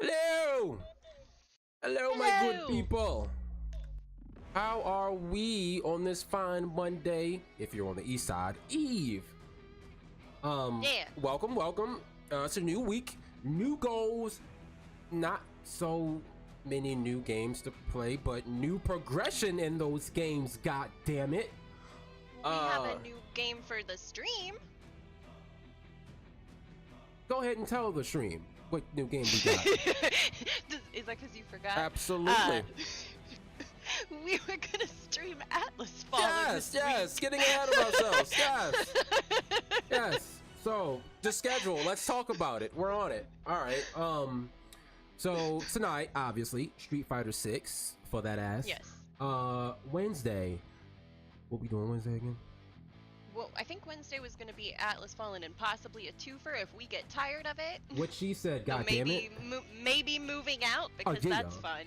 Hello! Hello, my good Hello. people. How are we on this fine Monday, if you're on the east side, Eve? Yeah. Welcome. It's a new week, new goals, not so many new games to play, but new progression in those games, god damn it. We have a new game for the stream. Go ahead and tell the stream what new game we got. Is that because you forgot? Absolutely. We were gonna stream Atlas Fallen. Yes, getting ahead of ourselves. Yes. So the schedule. Let's talk about it. We're on it. All right. So tonight, obviously, Street Fighter 6 for that ass. Yes. Wednesday. What we doing Wednesday again? Well, I think Wednesday was gonna be Atlas Fallen and possibly a twofer if we get tired of it. What she said. So God damn it. Maybe moving out because yeah. that's fun.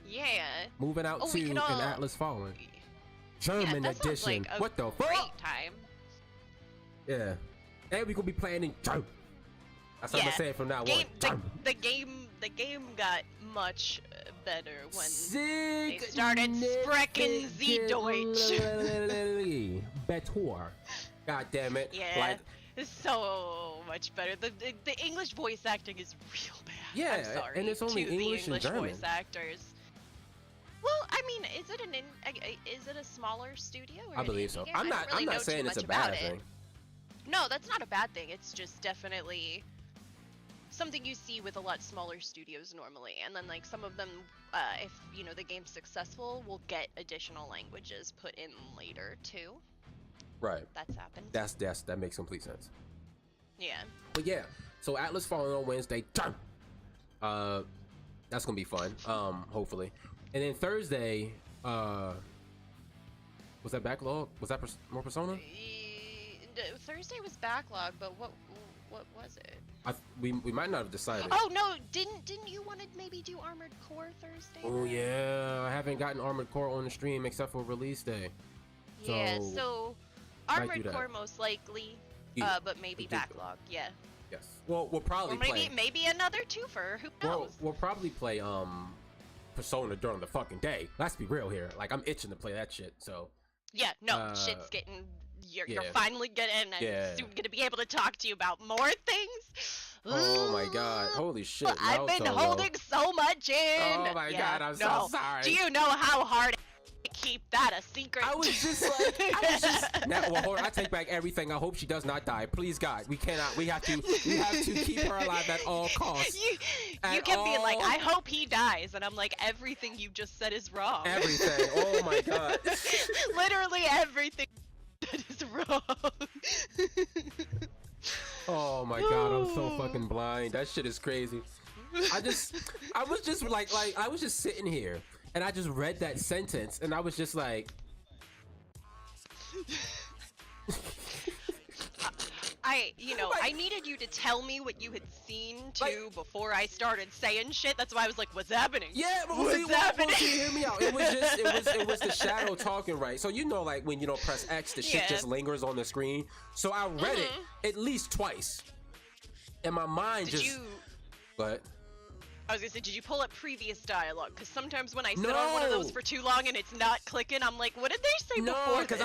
Yeah. Moving out we to could an all- Atlas Fallen. Yeah, German that sounds edition. like a What the great fuck? time. Yeah. And we gonna be playing in German. That's what I'm Yeah. gonna say from now on. Game, German. the game got much better when Sig they started sprechen Sie Deutsch. Better. God damn it. Yeah, Like, it's so much better. The English voice acting is real bad. Yeah, I'm sorry and it's only to English the and English German. voice actors. Well, I mean, is it a smaller studio? Or I an believe indie so. game? I'm I not. don't really I'm know not too saying it's much a bad about it. thing. No, that's not a bad thing. It's just definitely something you see with a lot smaller studios normally. And then like some of them, if you know the game's successful, will get additional languages put in later too. Right. That's happened. That makes complete sense. Yeah. But yeah, so Atlas Fallen on Wednesday. That's gonna be fun. Hopefully, and then Thursday. Was that backlog? Was that more Persona? Thursday was backlog, but what was it? We might not have decided. Oh no, didn't you want to maybe do Armored Core Thursday? Oh yeah, I haven't gotten Armored Core on the stream except for release day. Yeah, So, so might do Armored that. Core most likely, Yeah, but maybe we did. backlog. Yeah. Yes. Well, we'll probably Or play. maybe another twofer. Who Well, knows? we'll probably play Persona during the fucking day. Let's be real here. Like I'm itching to play that shit. So Yeah, no, Uh, shit's getting. You're yeah. finally getting. I'm Yeah. soon gonna be able to talk to you about more things. oh my god, holy shit! But I've been Naruto, holding so much in. Oh my Yeah, god, I'm no. so sorry. Do you know how hard to keep that a secret? I was just now. Well, hold on, I take back everything. I hope she does not die. Please, God, we cannot. We have to keep her alive at all costs. You At can be like, all- I hope he dies, and I'm like, everything you just said is wrong. Everything. Oh my god. Literally everything that is wrong. Oh my god, I'm so fucking blind. That shit is crazy. I was just I was just sitting here and I just read that sentence and I was just like, I needed you to tell me what you had seen too Like- before I started saying shit. That's why I was like, what's happening? yeah, but What's happening? hear me out. It was the shadow talking, right? So you know, like when you don't press X, the shit Yeah. just lingers on the screen. So I read it at least twice, and my mind Did just. you? But I was gonna say, did you pull up previous dialogue? Because sometimes when I sit on one of those No. for too long and it's not clicking, I'm like, what did they say no, before because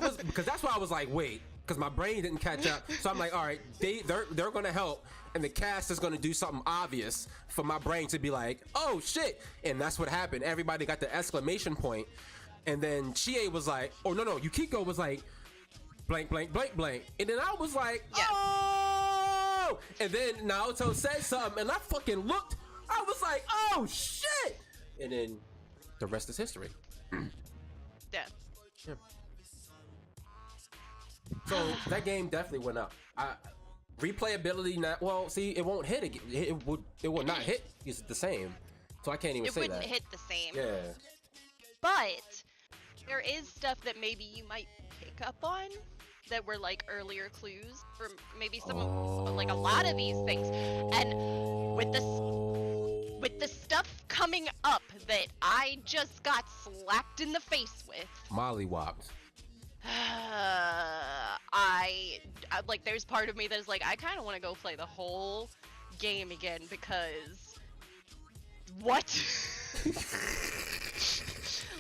this? because that's why I was like, wait, because my brain didn't catch up. So I'm like, all right, they're gonna help, and the cast is gonna do something obvious for my brain to be like, oh shit, and that's what happened. Everybody got the exclamation point, and then Chie was like, oh no, Yukiko was like, blank, blank, blank, blank, and then I was like, Yeah. oh, and then Naoto said something, and I fucking looked. I was like, oh shit, and then the rest is history. Yeah. Yeah. So that game definitely went up. Replayability not well. See, it won't hit again. It will not hit. It's the same. So I can't even It say wouldn't that. hit the same. Yeah. But there is stuff that maybe you might pick up on that were like earlier clues for maybe some of like a lot of these things. And with the stuff coming up that I just got slapped in the face with, Mollywopped. I like there's part of me that's like I kind of want to go play the whole game again because what?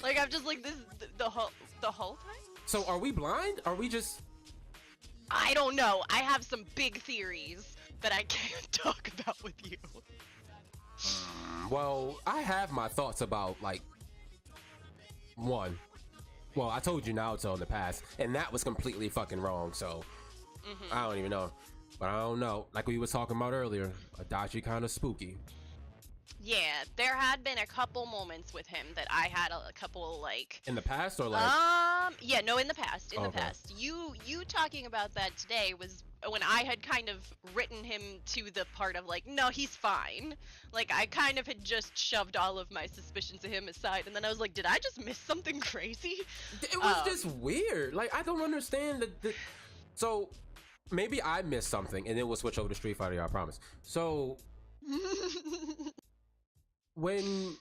Like I'm just like this the whole time. So are we blind? Are we just? I don't know. I have some big theories that I can't talk about with you. Well, I have my thoughts about like one. Well, I told you Naruto in the past, and that was completely fucking wrong. So I don't even know, but I don't know. Like we was talking about earlier, Adachi kind of spooky. Yeah, there had been a couple moments with him that I had a couple like In the past, or like? yeah, no, in the past, in the Okay. past. You talking about that today was when I had kind of written him to the part of like, no, he's fine. Like I kind of had just shoved all of my suspicions of him aside, and then I was like, did I just miss something crazy? It was just weird. Like I don't understand the. So maybe I missed something, and then we'll switch over to Street Fighter. I promise. So when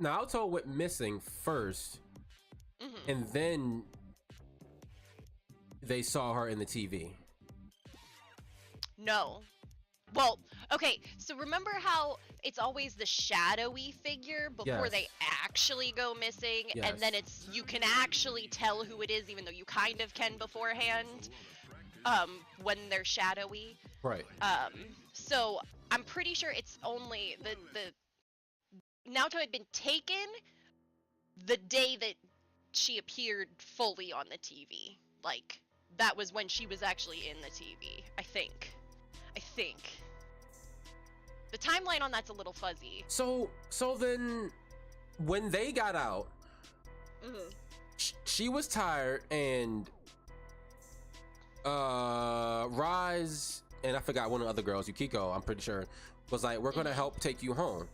Naoto went missing first, and then they saw her in the TV. No. Well, okay, so remember how it's always the shadowy figure before Yes. they actually go missing, Yes. and then it's you can actually tell who it is, even though you kind of can beforehand, when they're shadowy. Right. So I'm pretty sure it's only the Naoto had been taken the day that she appeared fully on the TV. Like that was when she was actually in the TV. I think. The timeline on that's a little fuzzy. So then when they got out, she was tired, and Rise and I forgot one of the other girls, Yukiko, I'm pretty sure, was like, we're gonna help take you home.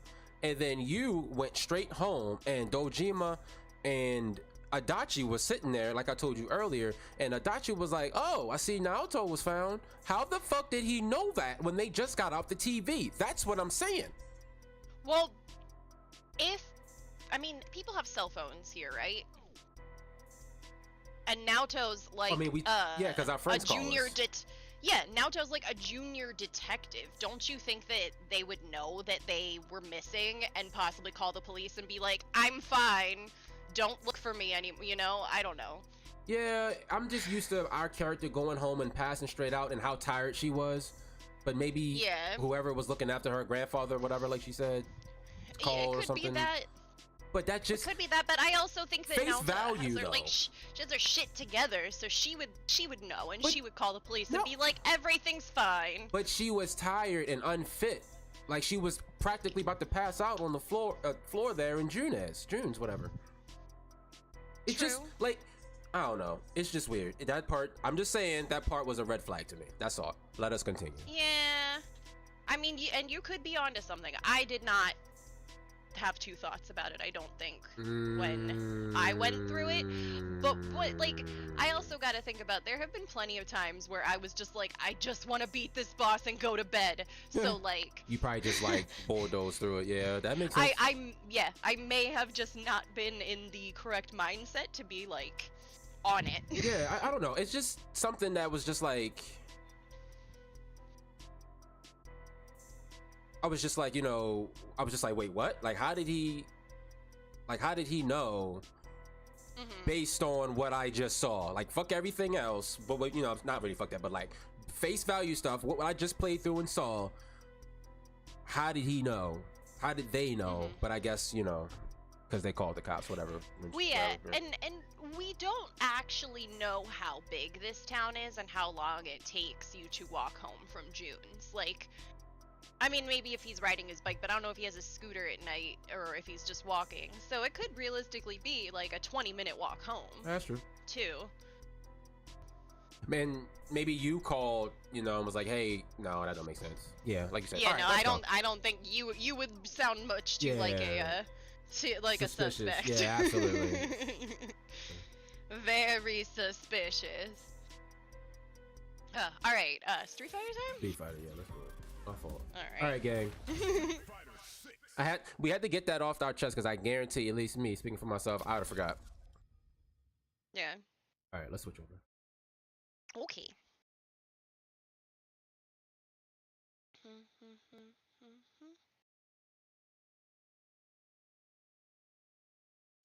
And then you went straight home, and Dojima and Adachi was sitting there, like I told you earlier, and Adachi was like, oh, I see Naoto was found. How the fuck did he know that when they just got off the TV? That's what I'm saying. Well, I mean, people have cell phones here, right? And Naoto's like, I mean, yeah, 'cause our friends a call junior us. Yeah, Naoto's like a junior detective. Don't you think that they would know that they were missing and possibly call the police and be like, I'm fine, don't look for me anymore, you know? I don't know. Yeah, I'm just used to our character going home and passing straight out and how tired she was. But maybe Yeah. whoever was looking after her grandfather, whatever, like she said, called It or could something. be that. But that just Could be that, but I also think that Face Naoto value, has her, like, though. she has her shit together, so she would know, and But- she would call the police No. and be like, everything's fine. But she was tired and unfit. Like she was practically about to pass out on the floor there in June's whatever. It's just True. like, I don't know. It's just weird. That part, I'm just saying that part was a red flag to me. That's all. Let us continue. Yeah, I mean, you could be onto something. I did not have two thoughts about it, I don't think, when I went through it. But what, like, I also got to think about, there have been plenty of times where I was just like, I just want to beat this boss and go to bed. So like, You probably just like bulldoze through it. Yeah, that makes sense. I may have just not been in the correct mindset to be like on it. Yeah, I don't know. It's just something that was just like, I was just like, wait, what? Like, how did he know based on what I just saw? Like, fuck everything else, but not really fuck that, but like face value stuff, what I just played through and saw. How did he know? How did they know? But I guess, because they called the cops, whatever. And we don't actually know how big this town is and how long it takes you to walk home from June's. Like, I mean, maybe if he's riding his bike, but I don't know if he has a scooter at night or if he's just walking. So it could realistically be like a 20-minute walk home, That's true. too. Man, maybe you called, and was like, hey, no, that don't make sense. Yeah, like you said. Yeah, All right, no, let's go. I don't think you would sound much too like Yeah. a Suspicious. suspect. Yeah, absolutely. Very suspicious. All right, Street Fighter time? Street Fighter, yeah, let's do it. My fault. All All right, gang. We had to get that off our chest because I guarantee, at least me, speaking for myself, I would have forgot. Yeah. All right, let's switch over. Okay.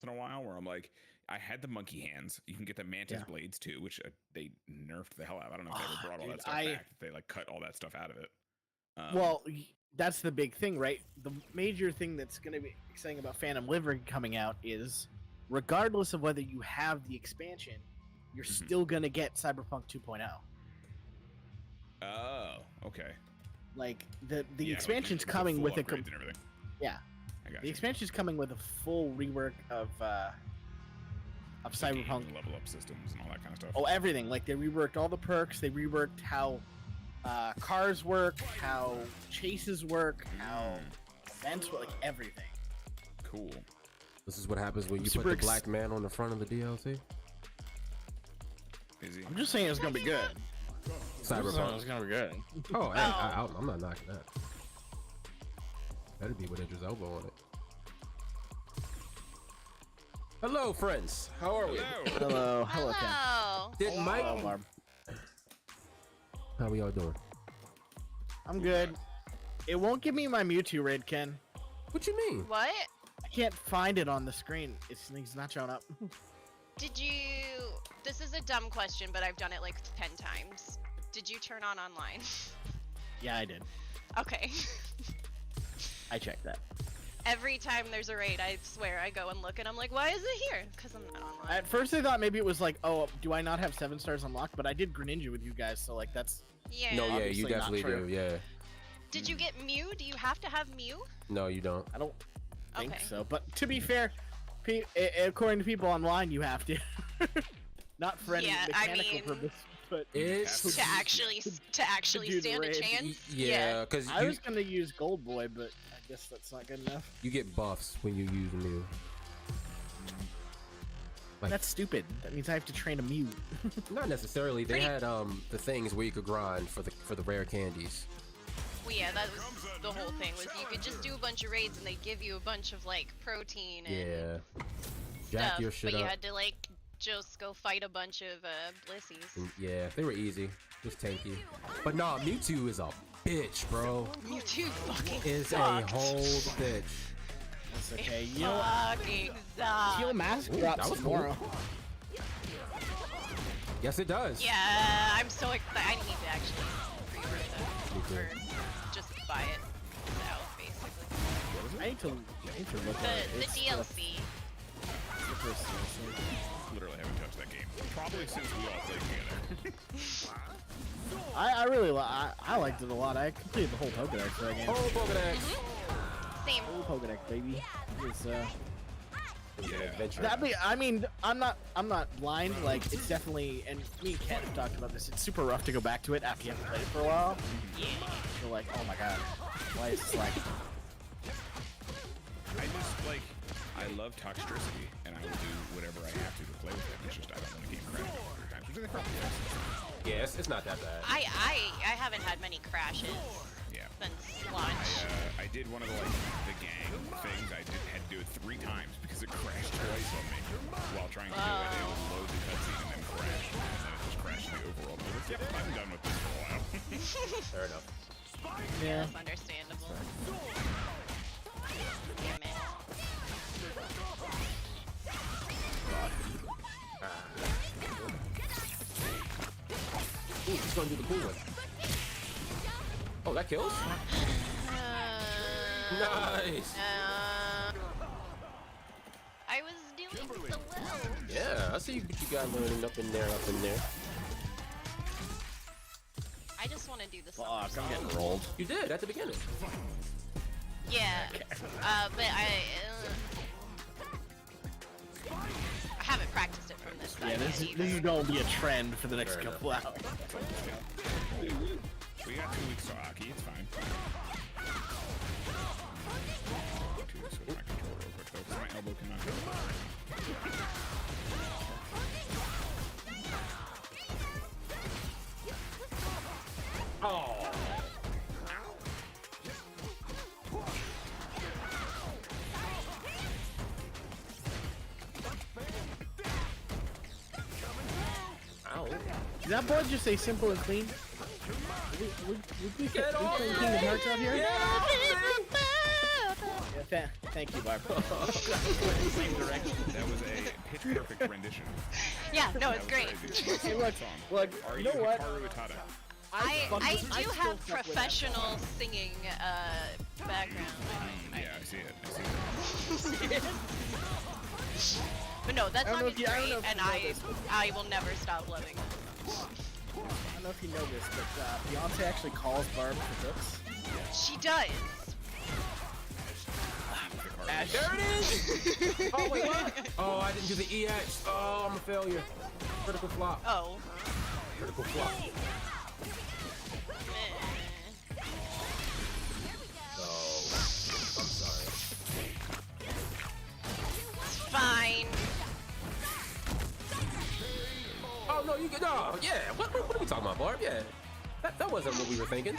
in a while, where I'm like, I had the monkey hands. You can get the mantis Yeah. blades too, which they nerfed the hell out. I don't know if they ever brought all Dude, that stuff back. They like cut all that stuff out of it. Well, that's the big thing, right? The major thing that's going to be exciting about Phantom Liberty coming out is, regardless of whether you have the expansion, you're Mhm. still going to get Cyberpunk 2.0. Oh, okay. Like the Yeah, like expansion's the coming full with a upgrades and everything. yeah. I got The you. expansion's coming with a full rework of The Cyberpunk. game, level up systems and all that kind of stuff. Oh, everything. Like they reworked all the perks. They reworked how cars work, how chases work, how events work, like everything. Cool. This is what happens when you put Super the black man on the front of the DLC. Is he? I'm just saying it's gonna be good. Cyberpunk. gonna be good. Oh, hey, I'm not knocking that. Better be with Idris Elba on it. Hello, friends. How are we? Hello. Hello, Ken. Hello. Did Mike? Hello, Barb. How we all doing? I'm good. It won't give me my Mewtwo raid, Ken. What you mean? What? I can't find it on the screen. It's not showing up. Did you? This is a dumb question, but I've done it like 10 times. Did you turn on online? Yeah, I did. Okay. I checked that. Every time there's a raid, I swear I go and look, and I'm like, why is it here? Because I'm not online. At first, I thought maybe it was like, oh, do I not have 7 stars unlocked? But I did Greninja with you guys, so like that's. Yeah. No, yeah, Obviously you not definitely true. do. Yeah. Did you get Mew? Do you have to have Mew? No, you don't. I don't think Okay. so. But to be fair, according to people online, you have to. Not for any Yeah, I mechanical mean- purpose, but It's To actually do the stand a raid. chance? yeah, because I you was gonna use Gold Boy, but I guess that's not good enough. you get buffs when you use Mew. Like- That's stupid. That means I have to train a Mew. Not necessarily. They Pretty- had the things where you could grind for the rare candies. Well, yeah, that was the whole thing. Was you could just do a bunch of raids, and they give you a bunch of like protein and Yeah. Jack stuff, your shit but you up. had to like just go fight a bunch of blissies. And yeah, they were easy. Just tanky. But nah, Mewtwo is a bitch, bro. Mewtwo fucking Is a sucked. whole bitch. That's okay. You know what? Fucking sucked. Teal Mask Ooh, drops that was cool. tomorrow. Yes, it does. Yeah, I'm so excited. I need to actually pre-order Me that, too. or just buy it now, basically. I need to look at it. The It's DLC. the first DLC. Literally haven't touched that game. Probably since we all played together. I really I liked it a lot. I completed the whole Pokedex for that game. Oh, Pokedex. Same. Whole Pokedex, baby. It's, Yeah. Adventure. that be, I mean, I'm not blind. Like, it's definitely, and me and Ken have talked about this. It's super rough to go back to it after you haven't played it for a while. Yeah. You're like, oh my god, why is this like? I just like, I love Toxtricity, and I will do whatever I have to play with it. It's just I don't want to game crash every time. Which they probably fixed. Yeah, it's not that bad. I haven't had many crashes Yeah. since launch. I did one of the gang things. I had to do it 3 times because it crashed twice on me while trying to do it. It would load the cutscene and then crash, and then it just crashed the overall. I was like, yep, I'm done with this for a while. Fair enough. Yeah. That's understandable. Damn it. Ooh, he's gonna do the cool one. Oh, that kills? Nice. I was doing so well. Yeah, I see what you got learning up in there, I just want to do the Fuck, summer I'm getting song. rolled. You did at the beginning. Yeah. But I haven't practiced it from this side Yeah, yet this is either. going to be a trend for the next Fair couple hours. We got 2 weeks to Aki, it's fine. To switch my controller real quick though, because my elbow cannot go. Oh. Ow. Did that board just say simple and clean? Would we Get playing on Kingdom Hearts out here? Get off me! Yeah, Thank you, Barbara. Same direction. That was a pitch perfect rendition. Yeah, no, That it's was great. crazy. What's Hey, the look, song? look, Are you know what? Hikaru Utada? I still do have fuck with that professional singing background. Yeah, I see it. I see it. But no, that I don't song know is if you- I don't great, know if and you know this, but- I will never stop loving it. I don't know if you know this, but Beyonce actually calls Barb for books. She does. Ash, There it is! Oh, wait, what? Oh, I didn't do the EX. Oh, I'm a failure. Critical flop. Oh. Critical flop. Meh. Oh, I'm sorry. Fine. Oh, no, you get. No, yeah. What are we talking about, Barb? Yeah. That wasn't what we were thinking.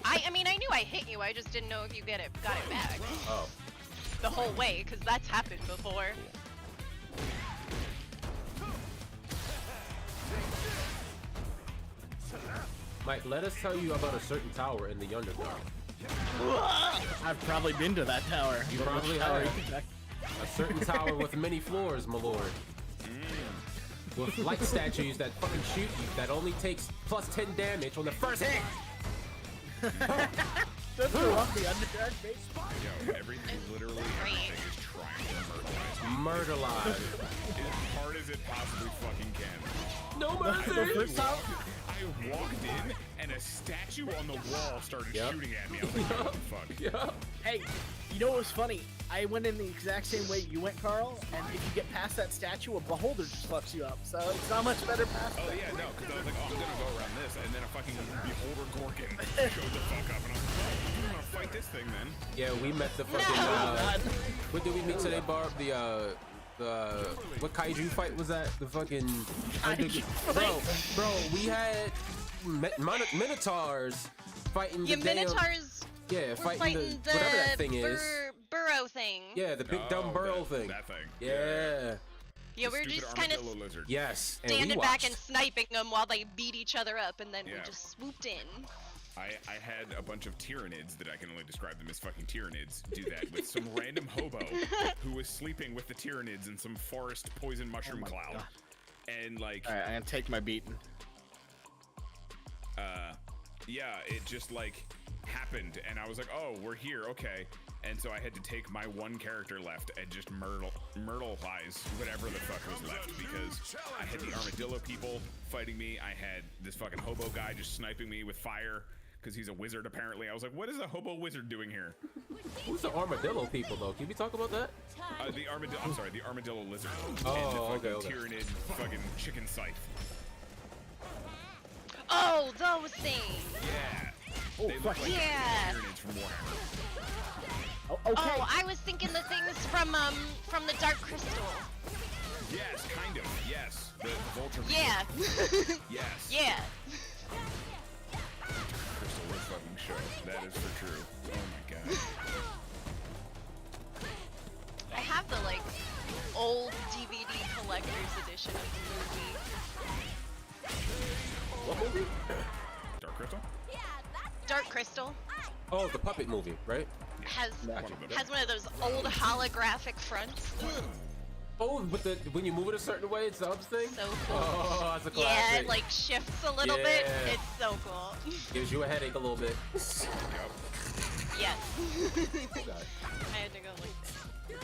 I mean, I knew I hit you. I just didn't know if you got it back Oh. the whole way, because that's happened before. Mike, let us tell you about a certain tower in the Underdark. I've probably been to that tower. You But which probably tower have. are you talking- A certain tower with many floors, my lord. With light statues that fucking shoot you that only takes plus 10 damage on the first hit. Don't throw up the Underdark base. Yo, everything, literally everything is trying to murder Murderlize. as hard as it possibly fucking can. No The mercy. first tower. I walked in and a statue on the wall started Yep. shooting at me. I was like, what the fuck? Yeah. Hey, you know what was funny? I went in the exact same way you went, Carl, and if you get past that statue, a beholder just fucks you up. So it's not much better past Oh that. yeah, no, because I was like, oh, I'm gonna go around this, and then a fucking beholder Gorkin showed the fuck up, and I was like, oh, I'm gonna fight this thing then. Yeah, we met the fucking. Oh, God. What did we meet today, Barb? The what kaiju fight was that? The fucking. Bro, we had minotaurs fighting Yeah, the damn. Minotaurs Yeah, were fighting the whatever that thing is. burrow thing. Yeah, the big dumb burrow thing. That thing. Yeah. Yeah, we were Stupid just kind of armadillo lizard. Yes. And we standing back and watched. sniping them while they beat each other up, and then we Yeah. just swooped in. I had a bunch of Tyranids that I can only describe them as fucking Tyranids do that with some random hobo who was sleeping with the Tyranids in some forest poison mushroom my cloud. God. And like, All right, I'm gonna take my beating. yeah, it just like happened, and I was like, oh, we're here, okay. And so I had to take my one character left and just myrtleize whatever the fuck was left, because I had the armadillo people fighting me. I had this fucking hobo guy just sniping me with fire because he's a wizard apparently. I was like, what is a hobo wizard doing here? Who's the armadillo people though? Can we talk about that? The armadillo. I'm sorry, the armadillo lizard. Oh, and the fucking okay. Tyranid fucking chicken scythe. Oh, those things! Yeah. Oh, They look fuck. like the Yeah. Tyranids from Warhammer. Oh, okay. Oh, I was thinking the things from the Dark Crystal. Yes, kind of. Yes. The vulture. Yeah. Yes. Yeah. Crystal would fucking show. That is for true. Oh my god. I have the like old DVD collector's edition of the movie. What movie? Dark Crystal? Dark Crystal Oh, the puppet movie, right? has One of them. has one of those old holographic fronts. Ugh, Oh, with the when you move it a certain way, it subs thing. so cool. Oh, that's a Yeah, classic. it like shifts a little bit. Yeah. It's so cool. Gives you a headache a little bit. Yep. Yes. God. I had to go like this.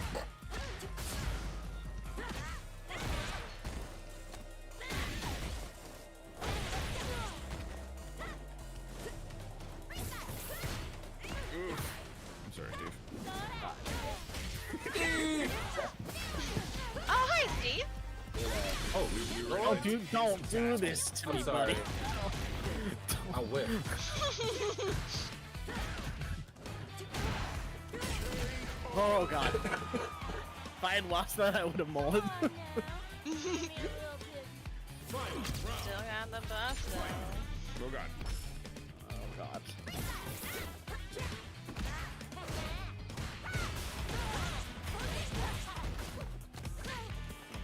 Oof. I'm sorry, Dave. Oh, hi, Steve. Oh, We were Oh, in dude, don't do this to I'm me, sorry. buddy. I whip. Oh, God. If I had lost that, I would have mullen. Still got the buff though. Oh god. Oh, God.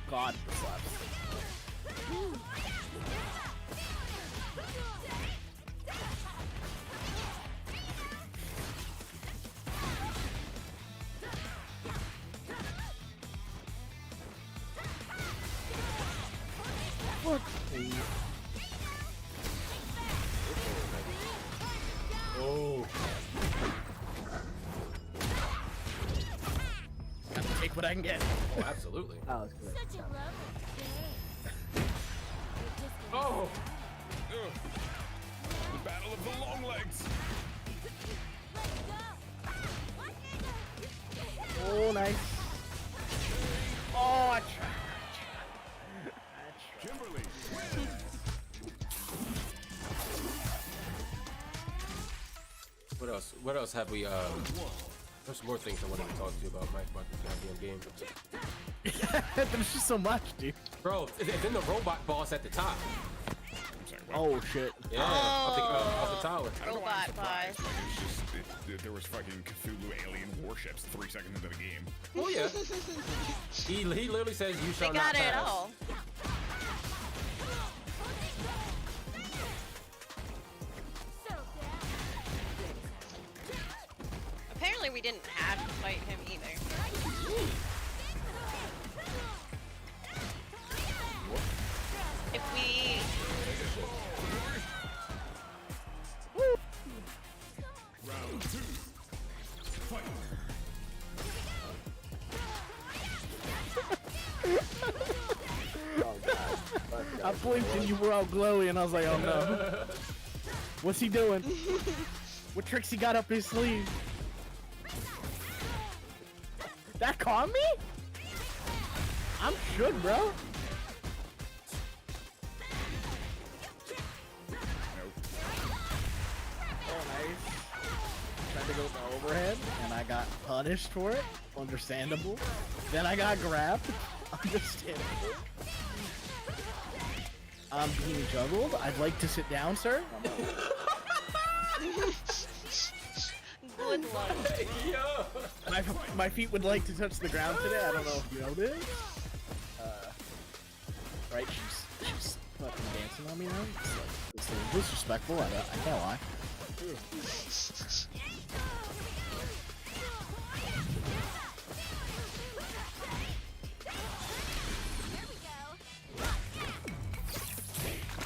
God, this sucks. Oh. Gotta take what I can get. Oh, absolutely. Oh, that's good. Such a lovely Oh. Ugh. The battle of the long legs. Oh, nice. Oh, I tried. Kimberly. What else? What else have we? There's more things I wanted to talk to you about, Mike, about this goddamn game. There's just so much, dude. Bro, and then the robot boss at the top. I'm sorry, what? Oh, shit. Yeah, off the tower. I don't know why I'm Robot surprised. boss. Like, it's just there was fucking Cthulhu alien warships 3 seconds into the game. Oh yeah. he literally says you They shall got not it pass. all. Apparently we didn't have to fight him either. If we... Round 2. Fight. I blinked and you were all glowy, and I was like, oh no. What's he doing? What tricks he got up his sleeve? That caught me? I'm shook, bro. Nope. Oh, nice. Tried to go with the overhead, and I got punished for it. Understandable. Then I got grabbed. Understandable. I'm being juggled. I'd like to sit down, sir. Good luck. Yo. My feet would like to touch the ground today. I don't know if you know this. Right? She's fucking dancing on me now. It's a little disrespectful. I can't lie.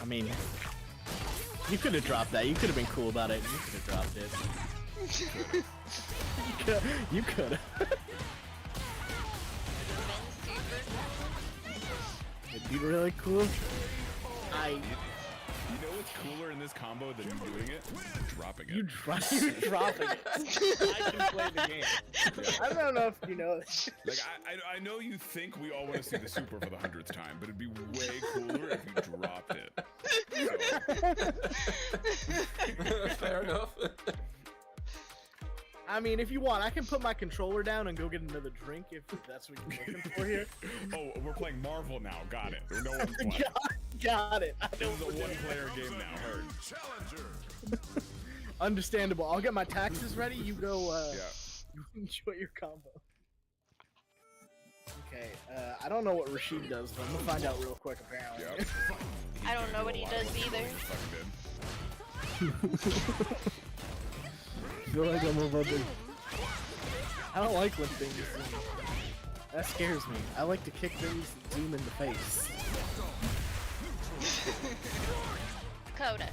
I mean, you could have dropped that. You could have been cool about it. You could have dropped it. You could have. It'd be really cool. You know what's cooler in this combo than you doing it? Dropping it. You dropping it. I can play the game. I don't know if you know this. Like, I know you think we all want to see the super for the 100th time, but it'd be way cooler if you dropped it. Fair enough. I mean, if you want, I can put my controller down and go get another drink if that's what you're looking for here. Oh, we're playing Marvel now. Got it. No one's playing. Got it. I This know is a what we're doing. one-player game now. Heard. Understandable. I'll get my taxes ready. You go. Yeah. You enjoy your combo. Okay. I don't know what Rashid does, but I'm gonna find out real quick. Apparently. Yep. I don't know what he does either. Fucking did. I feel like I'm about to. I don't like when things zoom. That scares me. I like to kick things and zoom in the face. Coda.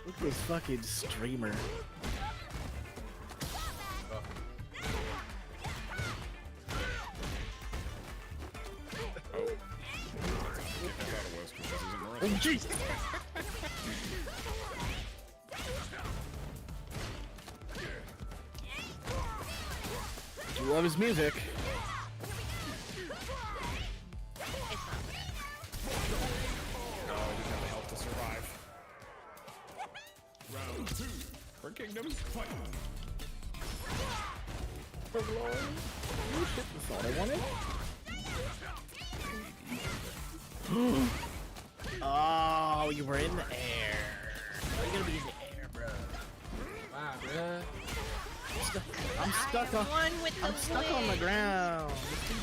Look at this fucking streamer. Oh. Get that out of West, 'cause this isn't Oh Marissa. jeez! You love his music. It's not bad. No, I didn't have the health to survive. Round 2. For Kingdom, fight. For glory. You shit, that's all I wanted. Oh, you were in the air. How are you gonna be in the air, bro? Wow, bruh. I'm stuck on. One with the I'm stuck on the win. ground.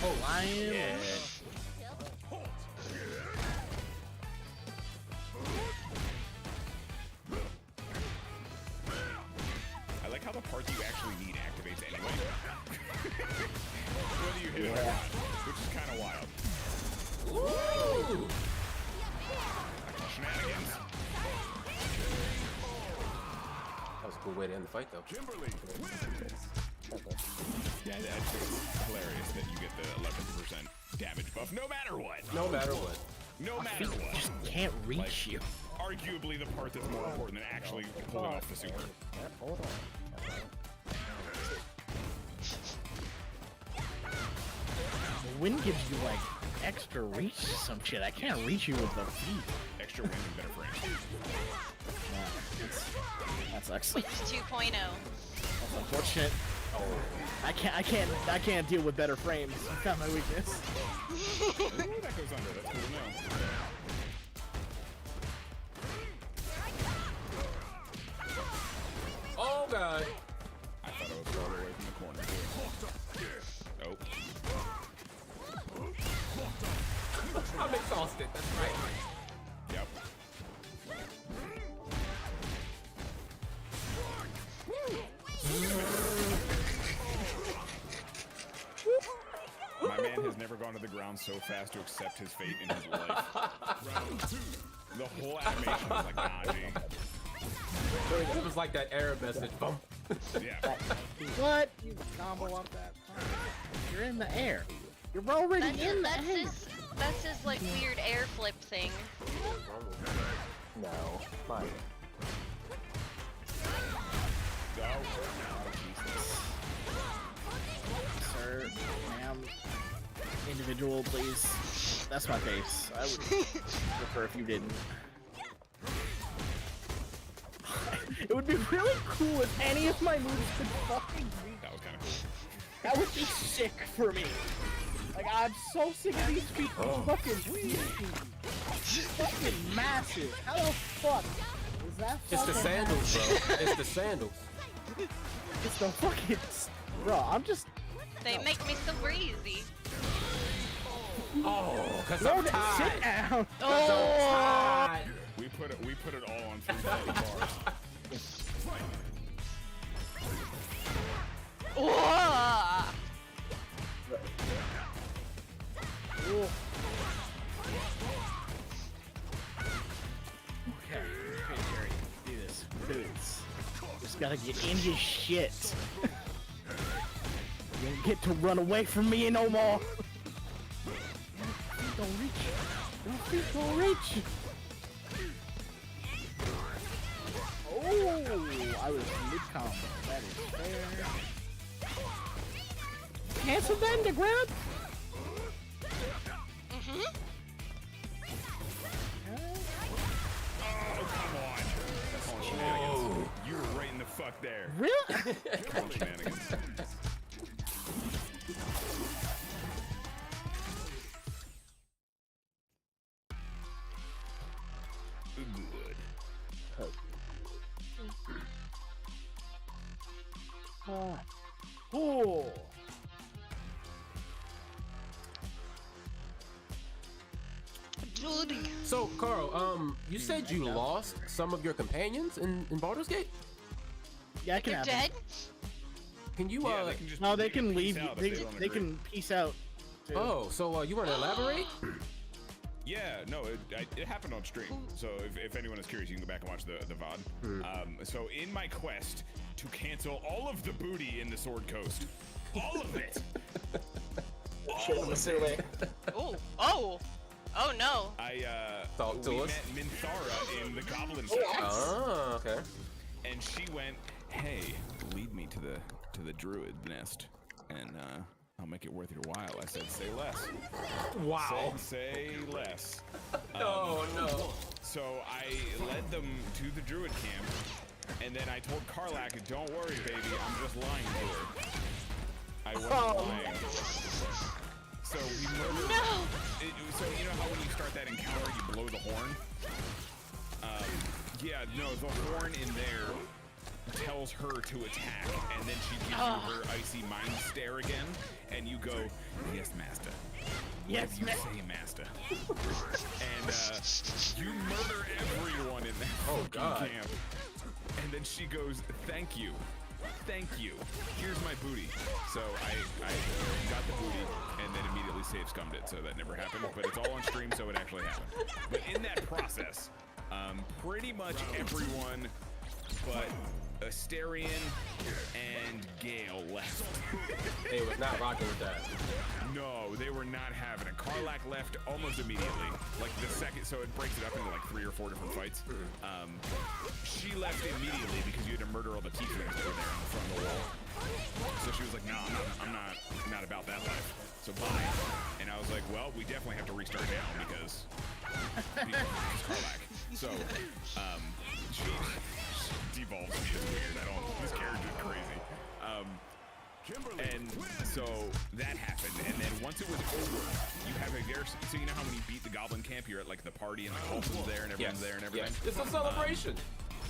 Oh, lion. I like how the parts you actually need activates anyway. Whether you hit it or not, which is kind of wild. Ooh. I to fight though. Kimberly wins. Yeah, I think it's hilarious that you get the 11% damage buff no matter what. No matter what. No matter what. Just can't reach you. Arguably the part that's more important than actually pulling off the super. Hold on. The wind gives you like extra reach to some shit. I can't reach you with the feet. Extra wind and better frames. That sucks. Switch 2.0. That's unfortunate. I can't deal with better frames. It's not my weakness. Ooh, that goes under. That's cool to know. Oh god. I thought I was far away from the corner too. Oh. I'm exhausted. That's right. Yep. My man has never gone to the ground so fast to accept his fate in his life. The whole animation was like, nah, G. It was like that error message. Bump. Yeah. What? You combo up that? You're in the air. You're already in the air. That's his like weird air flip thing. No. Fine. Sir, ma'am, individual, please. That's my face. I would prefer if you didn't. It would be really cool if any of my moves could fucking reach. That was kind of cool. That would be sick for me. Like, I'm so sick of these people fucking weird. Fucking massive. How the fuck is that It's the fucking sandals, bro. It's the sandals. It's the fucking... Bro, I'm just... They make me so breezy. Oh, cause No, I'm tired. sit down. Oh! We put it all on 3 bars. Whoa! Okay, Jerry, do this. Do this. Just gotta get in his shit. You don't get to run away from me no more. Don't reach. Don't reach. Oh, I was mid-combo. That is fair. Cancel then to grab. Oh, come on. That's all shenanigans. You were right in the fuck there. Really? Come on, shenanigans. Good. Cool. Judy. So, Carl, you said you lost some of your companions in Baldur's Gate? Yeah, I can They're have dead? Can you, Yeah, they can just No, they can peace leave. out if They, don't they agree. can peace out. too. Oh, so you want to elaborate? Yeah, no, it happened on stream. So if anyone is curious, you can go back and watch the VOD. So in my quest to cancel all of the booty in the Sword Coast, all of it, all of it, Oh no. Talk I to we us. met Minthara in the Goblin section, Oh, okay. and she went, "Hey, lead me to the Druid nest, and I'll make it worth your while." I said, "Say less." Wow. Say less. Oh no. So I led them to the Druid camp, and then I told Karlak, "Don't worry, baby, I'm just lying to her." I wasn't lying. So we murdered. No. So you know how when you start that encounter, you blow the horn? Yeah, no, the horn in there tells her to attack, and then she gives you her icy mind stare again, and you go, "Yes, master." Yes, You man. say, master. And you murder everyone in that fucking God. camp. And then she goes, "Thank you. Thank you. Here's my booty." So I got the booty and then immediately save scummed it, so that never happened. But it's all on stream, so it actually happened. But in that process, pretty much everyone but Asterion and Gale left. They was not rocking with that. No, they were not having it. Karlach left almost immediately. Like the second, so it breaks it up into like 3 or 4 different fights. She left immediately because you had to murder all the tieflings that were there in the front of the wall. So she was like, no, I'm not about that life. So bye. And I was like, well, we definitely have to restart now because Karlach. So, she devolves me as weird. This character's crazy. And so that happened, and then once it was over, you have a very, so you know how when you beat the goblin camp, you're at like the party and the Coulson's there and everyone's there and everything? Yes. It's a celebration.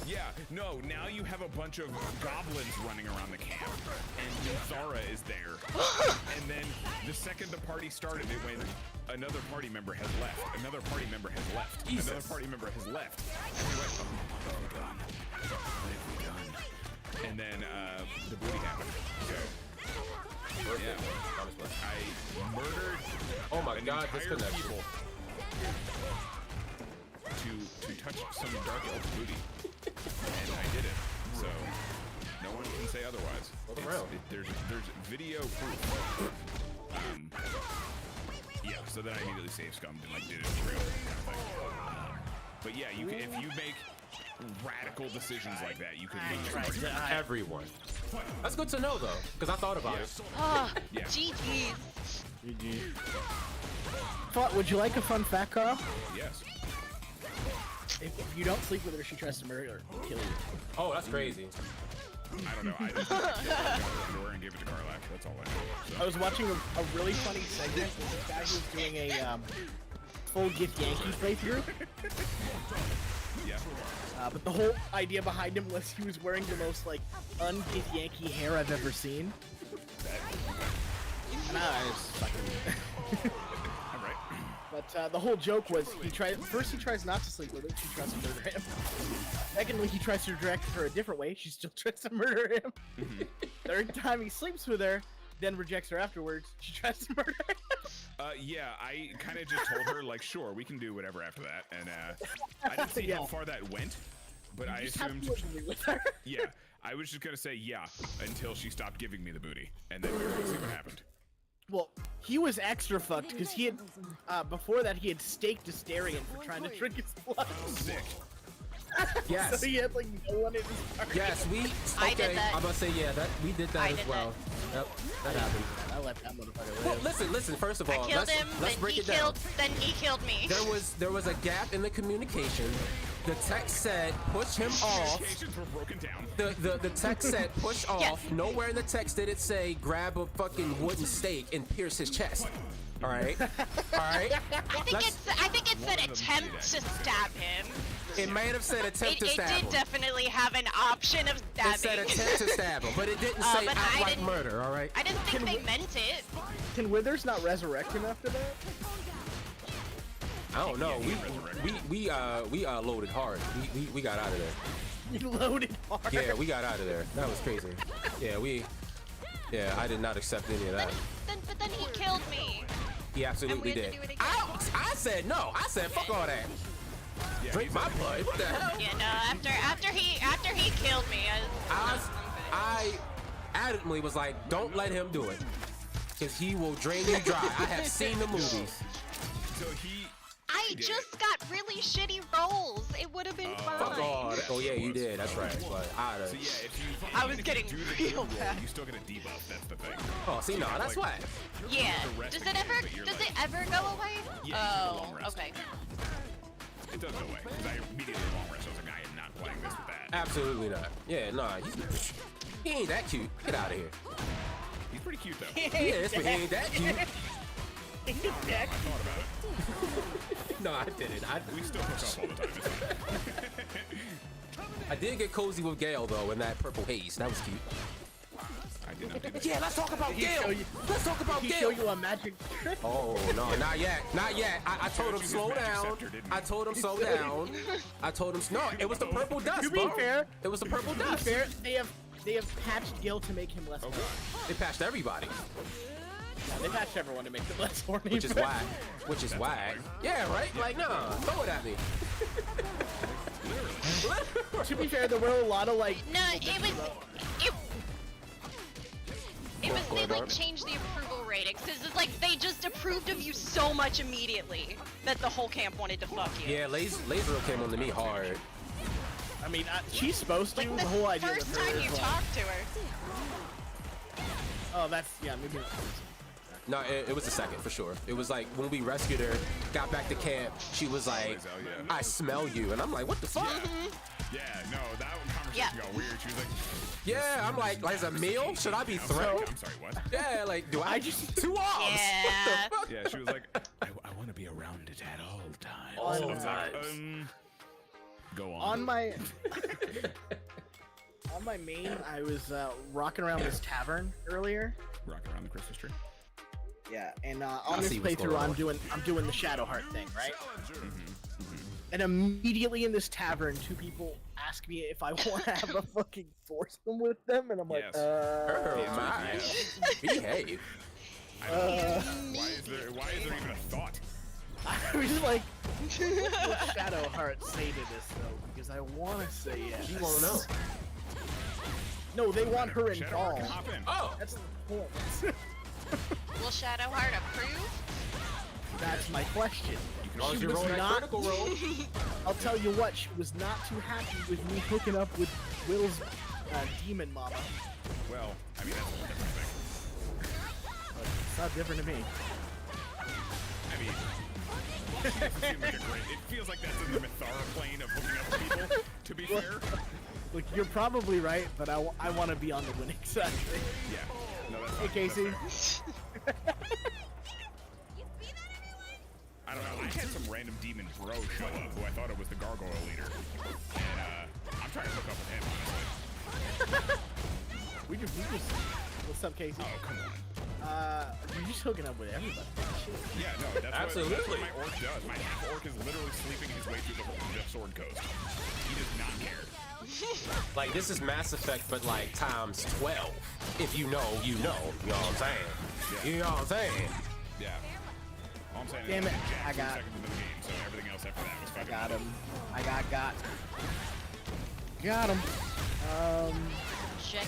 Yeah, no, now you have a bunch of goblins running around the camp, and Zara is there. And then the second the party started, it went, another party member has left, another party member has left, another party member has left. And we went, oh, what have we done? What have we done? And then the booty happened. So, yeah, I murdered Oh my an God, entire this connection. people to touch some dark elf booty, and I did it. So no one can say otherwise. Look around. There's video proof. Yeah, so then I immediately save scummed and like did it in real kind of thing. But yeah, you can, if you make radical decisions like that, you can lose Everyone. That's good to know though, because I thought about it. Oh, Yeah. GG's. Would you like a fun fact, Carl? Yes. If you don't sleep with her, she tries to murder or kill you. Oh, that's crazy. I don't know. I just underwear and give it to Karlach. That's all I know. I was watching a really funny segment with this guy who was doing a full Gith Yankees playthrough. Yeah. But the whole idea behind him was he was wearing the most like un-Gith Yankee hair I've ever seen. And I was fucking. All right. But the whole joke was he tries not to sleep with her, she tries to murder him. Secondly, he tries to direct her a different way, she still tries to murder him. Third time he sleeps with her, then rejects her afterwards, she tries to murder him. Yeah, I kind of just told her, like, sure, we can do whatever after that. And I didn't see how far that went, but I Just have assumed, to agree with her. yeah, I was just going to say yeah until she stopped giving me the booty. And then we were going to see what happened. Well, he was extra fucked because he had, before that, he had staked Asterion for trying to drink his blood. Sick. Yes. So he had like no one in his party. Yes, we. Okay, I did that. I'm about to say yeah. That we did that I as did well. Yep, that happened. I let that motherfucker Well, live. listen. First of I all, killed him, let's then break he it down. killed, then he killed me. There was a gap in the communication. The text said push him off. Communications were broken down. The text said push off. Yes. Nowhere in the text did it say grab a fucking wooden stake and pierce his chest. All right, all right. I think it said attempt to stab him. It may have said attempt to It stab did him. definitely have an option of stabbing. It said attempt to stab him, but it didn't say but I outright didn't- murder. All right. I didn't think they meant it. Can Withers not resurrect him after that? I don't know. We loaded hard. We got out of there. We loaded hard. Yeah, we got out of there. That was crazy. Yeah, I did not accept any of that. But then he killed me. He absolutely And we had did. to do it again. I said no. I said fuck all that. Yeah, Drink my blood. What the hell? Yeah, no. After he killed me, I adamantly was like, don't let him do it, because he will drain you dry. I have seen the movies. So he I did just got really shitty rolls. It would have been fine. Fuck all that. Oh yeah, you did. That's right. But So yeah, if you I was even if you getting do the real good roll, bad. you still get a debuff. That's the thing. Oh, see, no, that's like- why. Yeah. the rest Does of it the ever? game, but you're Does like- it ever go away? Yeah, you get the long Oh, rest. okay. It does go away because I immediately long rest. I was like, I am not playing this with that. Absolutely not. Yeah, nah. He ain't that cute. Get out of here. He's pretty cute though. Yeah, this one, he ain't that cute. I thought about it. No, I didn't. We still hook up all the time. It's fine. I did get cozy with Gale though in that purple haze. That was cute. I did not do that. Yeah, let's talk about He show Gale. you- Let's talk about He show Gale. you a magic trick. Oh no, not yet, not yet. I told him you his slow magic down. scepter, didn't I you? told him slow down. I told him no. It was the purple dust, To be bro. fair- It was the purple To be dust. fair, they have patched Gil to make him less horny. They patched everybody, They patched everyone to make them less horny. which is why. Which is why. Yeah, right. Like, nah, throw it at me. To be fair, there were a lot of like. No, it was they like changed the approval ratings because it's like they just approved of you so much immediately that the whole camp wanted to fuck you. Yeah, Laser came on to me hard. I mean, she's supposed to. Like The whole idea first of her time is you like, talked to her. oh, that's maybe not. No, it was the second for sure. It was like when we rescued her, got back to camp, she was like, Oh, yeah. I smell you. And I'm like, what the fuck? Yeah, no, that conversation Yeah. got weird. She was like, Yeah, I'm like as a meal? Should I be I'm threatened? sorry, what? Yeah, like, do I just- 2 arms? Yeah. What the fuck? Yeah, she was like, I want to be around it at all times. All I was like, times. go on. On my on my main, I was rocking around this tavern earlier. Rocking around the Christmas tree. Yeah, and I on this see what's playthrough, going on. I'm doing the Shadowheart thing, right? And immediately in this tavern, 2 people ask me if I want to have a fucking foursome with them, and I'm like, Yes. Oh Yeah. my. Behave. Why is there even a thought? I was like, what will Shadowheart say to this though? Because I want to say yes. You won't know. No, they want her Shadowheart can involved. hop in. Oh! That's the point. Will Shadowheart approve? That's my question. As long as She you're was rolling that not. critical roll. I'll tell you what, she was not too happy with me hooking up with Will's demon mama. Well, I mean, that's a whole different thing. It's not different to me. I mean, she doesn't seem like a great. It feels like that's in the Mythara plane of hooking up with people, to be fair. Look, you're probably right, but I want to be on the winning side. Yeah. No, that's Hey, fine. Casey. That's fair. I don't know. I had some random demon bro show up who I thought it was the gargoyle leader. And I'm trying to hook up with him, honestly. We just. What's up, Casey? Oh, come on. You're just hooking up with everybody. Yeah, no, that's Absolutely. What my orc does. My half orc is literally sleeping his way through the sword coast. He does not care. Like, this is Mass Effect, but like times 12. If you know, you know. You know what I'm saying? Yeah. You know what I'm saying? Yeah. All I'm saying Damn is it, Jack I 2 got- seconds into the game, so everything else after that was fucking. Got him. I got. Got him. Check.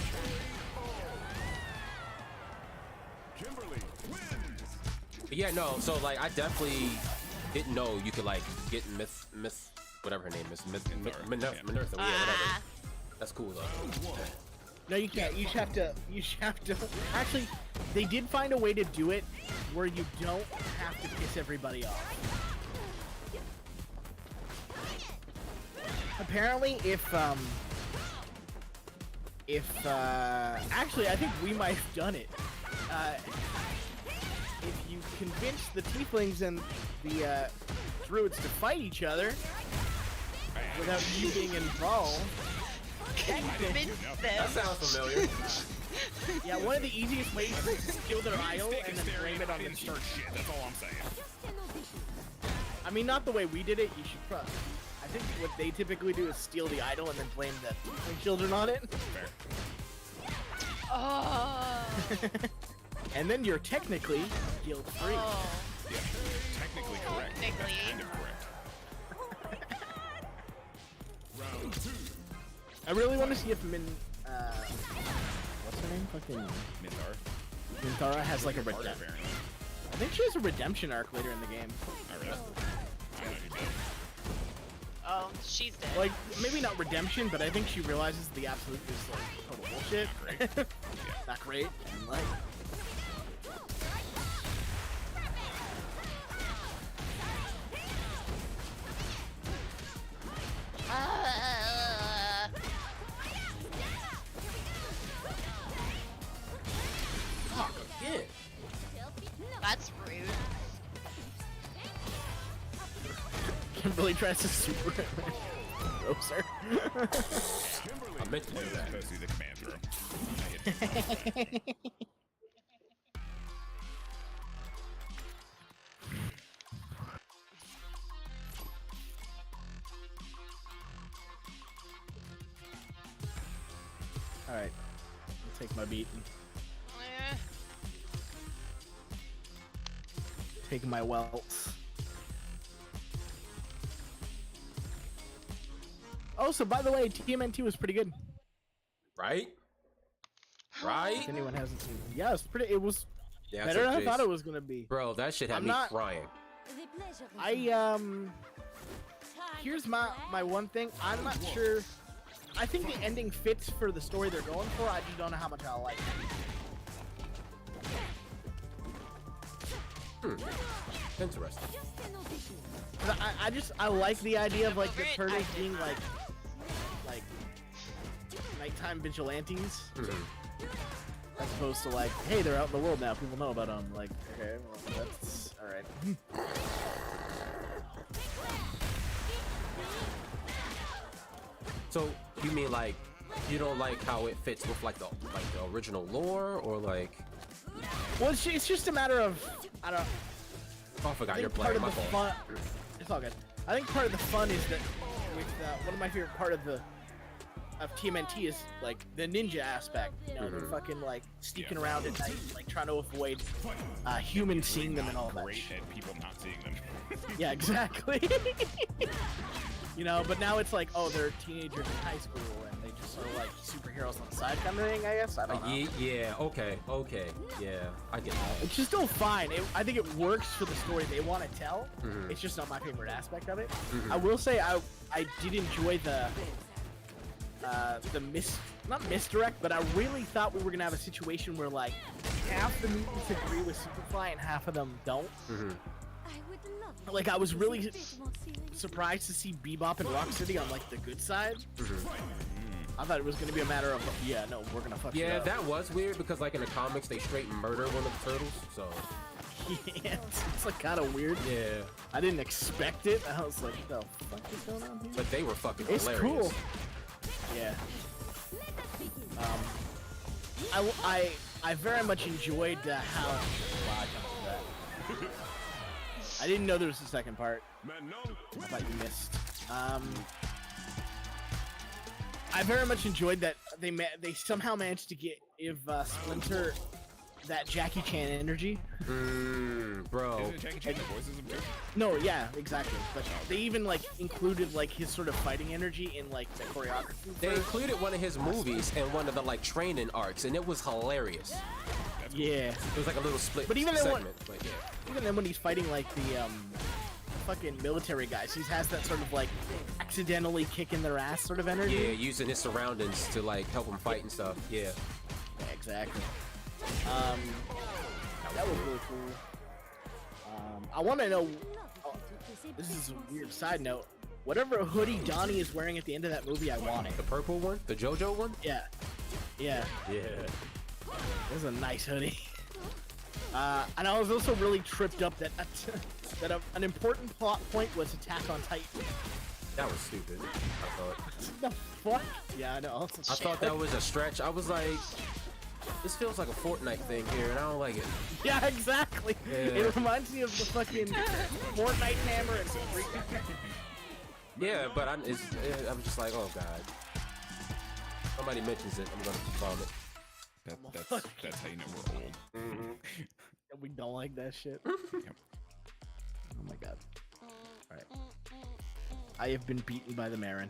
Kimberly wins. But yeah, no, so like I definitely didn't know you could like get Myth whatever her name is. Minerva, yeah, whatever. Ah. That's cool though. No, you can't. You just have to. Actually, they did find a way to do it where you don't have to piss everybody off. Apparently, actually, I think we might have done it. If you convince the tieflings and the druids to fight each other without you being involved. Convince That them. sounds familiar. Yeah, one of the easiest ways is to steal their idol Stick and is then staring blame it I on the didn't team. start shit. That's all I'm saying. I mean, not the way we did it. You should probably. I think what they typically do is steal the idol and then blame the tiefling children on it. Fair. Oh. And then you're technically guilt free. Oh. Yeah. Technically correct. but Technically. Kind of correct. Round 2. I really want to see if what's her name? Fucking Mythar. Mintara has like a Carter, redemption. apparently. I think she has a redemption arc later in the game. Not really. I don't know if you did. Oh, she's dead. Like maybe not redemption, but I think she realizes the absolute is like total bullshit. Great. Not great. And like. Fuck again. That's rude. Kimberly tries to super roast her. I meant to do that. Supposed to be the command throw. I hit Alright. I'll take my beating. Eh. Take my welts. Oh, so by the way, TMNT was pretty good. Right? Right? If anyone hasn't seen it. Yeah, it's pretty. It was Yeah, better than I Jace. thought it was gonna be. Bro, that shit had I'm me not- crying. The pleasure is I here's my one thing. I'm not sure. I think the ending fits for the story they're going for. I just don't know how much I like it. Interesting. just an audition. 'Cause I like the idea of like the Great turtles idea. being like nighttime vigilantes, as opposed to like, hey, they're out in the world now. People know about them. Like, okay, well, that's all right. So you mean like you don't like how it fits with like the original lore, or like Well, it's just a matter of I don't. oh, I forgot I you're think part playing of my the fault. fun. It's all good. I think part of the fun is that with one of my favorite part of TMNT is like the ninja aspect. You know, they're fucking like sneaking around at night, like trying to avoid humans seeing them and all that. Great shit. at people not seeing them. Yeah, exactly. You know, but now it's like, oh, they're teenagers in high school and they just sort of like superheroes on the side kind of thing. I guess I don't know. Yeah, okay, yeah, I get that. It's just still fine. I think it works for the story they want to tell. It's just not my favorite aspect of it. I will say I did enjoy the not misdirect, but I really thought we were gonna have a situation where like half the mutants agree with Superfly and half of them don't. I would love Like I was really a bit more serious. surprised to see Bebop and Rocksteady on like the good side. I thought it was gonna be a matter of yeah, no, we're gonna fuck you Yeah, up. that was weird because like in the comics they straight murder one of the turtles. So Yeah, it's like kind of weird. yeah, I didn't expect it. I was like, what the fuck is going on here? but they were fucking It's hilarious. cool. Yeah. I very much enjoyed how. Wow, I jumped to that. I didn't know there was a second part. I thought you missed. I very much enjoyed that they somehow managed to give Splinter that Jackie Chan energy. Bro. Isn't Jackie Chan the voices of Joe? No, yeah, exactly. But they even like included like his sort of fighting energy in like the choreography. They included one of his movies in one of the like training arcs, and it was hilarious. Yeah. It was like a little split But even then segment. But yeah. Even then when he's fighting like the fucking military guys, he has that sort of like accidentally kicking their ass sort of energy. Yeah, using his surroundings to like help him fight and stuff. Yeah. Yeah, exactly. That was really cool. I want to know. Oh, this is a weird side note. Whatever hoodie Donnie is wearing at the end of that movie, I want it. The purple one? The JoJo one? Yeah. Yeah. Yeah. This is a nice hoodie. And I was also really tripped up that an important plot point was Attack on Titan. That was stupid. I thought. The fuck? Yeah, I know. I thought that was a stretch. I was like, this feels like a Fortnite thing here, and I don't like it. Yeah, exactly. Yeah. It reminds me of the fucking Fortnite hammer and Street. Yeah, but I'm just like, oh god. Somebody mentions it, I'm gonna vomit. That's how you know we're old. We don't like that shit. Yep. Oh my god. Alright. I have been beaten by the Marin.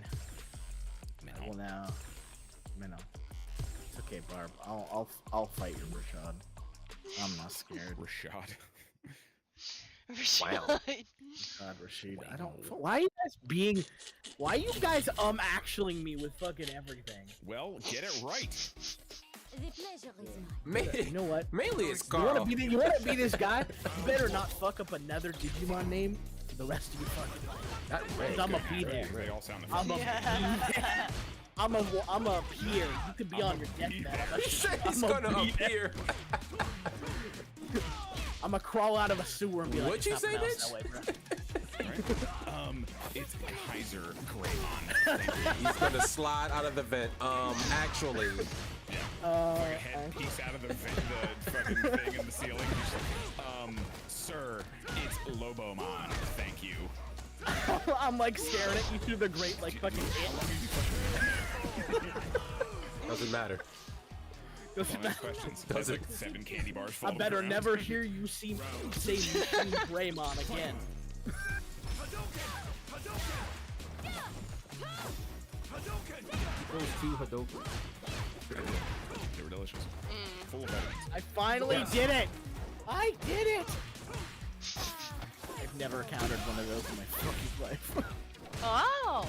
I will now. Minnow. It's okay, Barb. I'll fight you, Rashad. I'm not scared. Rashad. Wow. God, Rashid. I don't. Why are you guys actuallying me with fucking everything? Well, get it right. The pleasure is mine. You know what? Mainly it's You wanna Carl. be this guy? You better not fuck up another Digimon name for the rest of your fucking life. That red. I'm a be there. They all sound the I'm a I'm a peer. You could be on your deathbed. He's I'm a gonna be there. appear. I'm gonna crawl out of a sewer and be like, What'd you "It's not say, pronounced bitch?" that way, bro." It's Kaiser Greymon. He's gonna slide out of the vent. Actually, Head piece out of the fucking thing in the ceiling. Just like, sir, it's Lobomon. Thank you. I'm like staring at you through the grate like fucking doesn't matter. Doesn't Bonus matter. questions. Does There's it? like 7 candy bars I falling better around. never hear you say Machine Greymon again. Those two Hadouken. They were delicious. Full of vitamins. I finally did it! I did it! I've never encountered one of those in my fucking life. Oh.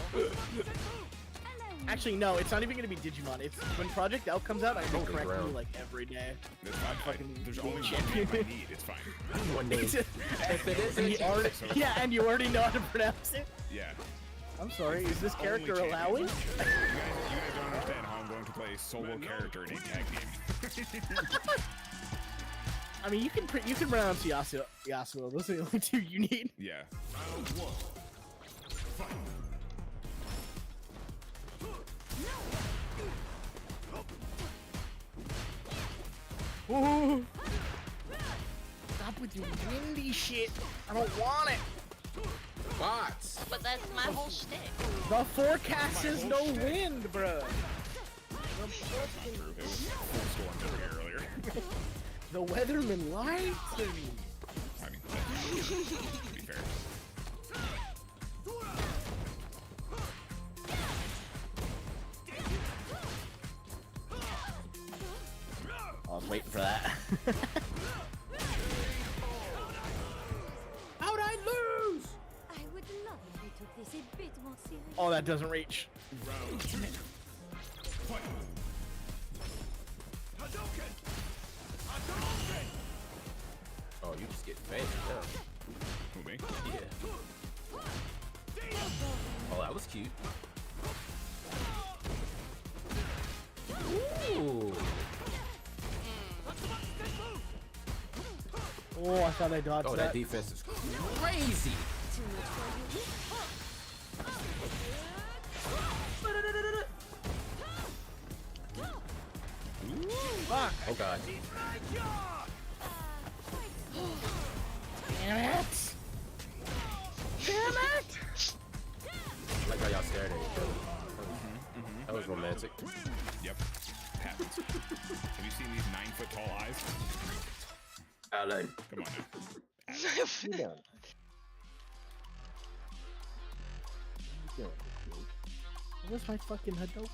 Actually, no, it's not even gonna be Digimon. It's when Project L comes out, I'm gonna Holy correct you ground. like every day. That's fine. fucking There's game only one champion. name I need. It's fine. One name. If it And you isn't, already, yeah, and you already know how to pronounce it. Yeah. I'm sorry, is this character Only allowing? You guys don't understand how I'm going to play a solo character in a tag game. I mean, you can pronounce Yasuo. Those are the only two you need. Yeah. Ooh. Stop with your windy shit. I don't want it. bots. But that's my whole shtick. The forecast is no wind, bruh. True. It was full storm over here earlier. The weatherman lied to me. I mean, to be fair. I was waiting for that. How'd I lose? I would love if you took this a bit more seriously. Oh, that doesn't reach. Oh, you just get fancy now. Who, me? Yeah. Oh, that was cute. Ooh. Oh, I thought I dodged Oh, that defense is crazy. Fuck. Oh god. Damn it. Damn it. I like how y'all stared at each other. That was romantic. Yep. Happens. Have you seen these 9-foot-tall eyes? Alan. Come on now. You done. You done. Where's my fucking Hadouken?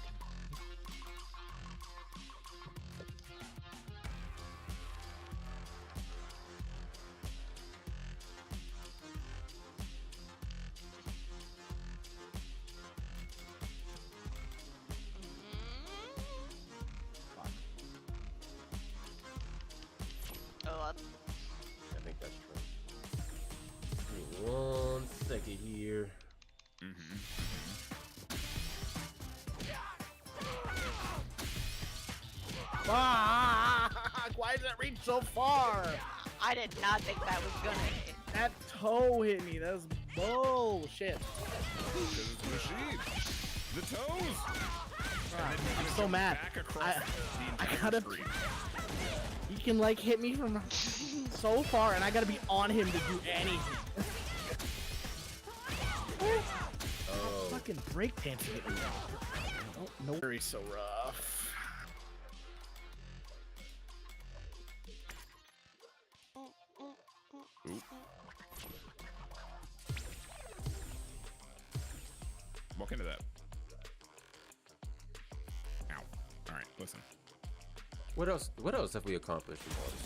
Oh, I think that's true. Give me 1 second here. Fuck! Why does that reach so far? I did not think that was gonna hit. That toe hit me. That was bullshit. Because it's a machine. The toes. I'm so mad. Back across I the entire gotta. screen. He can like hit me from so far, and I gotta be on him to do anything. Oh. Fucking breakdancing hit me. Oh, no. Very so rough. Oop. Walk into that. Ow. Alright, listen. What else? What else have we accomplished in all this?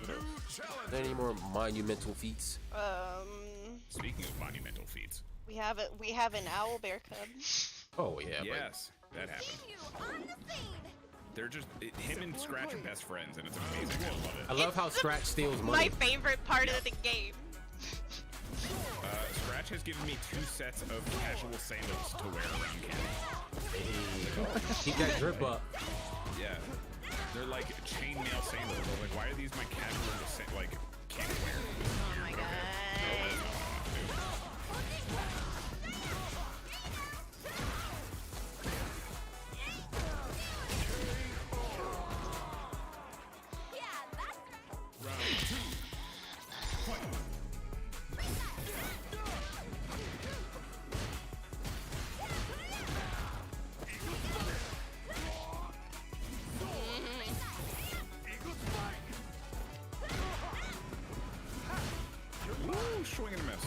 What else? Are there any more monumental feats? Speaking of monumental feats. We have an owl bear cub. Oh yeah. Yes, that happened. They're just him and Scratch are best friends, and it's amazing. I love I it. love how Scratch steals money. My favorite part of the game. Scratch has given me 2 sets of casual sandals to wear around campus. Keep that drip up. Yeah, they're like chainmail sandals. I was like, why are these my casual like can't wear? Oh my god. Woo, swing and a miss.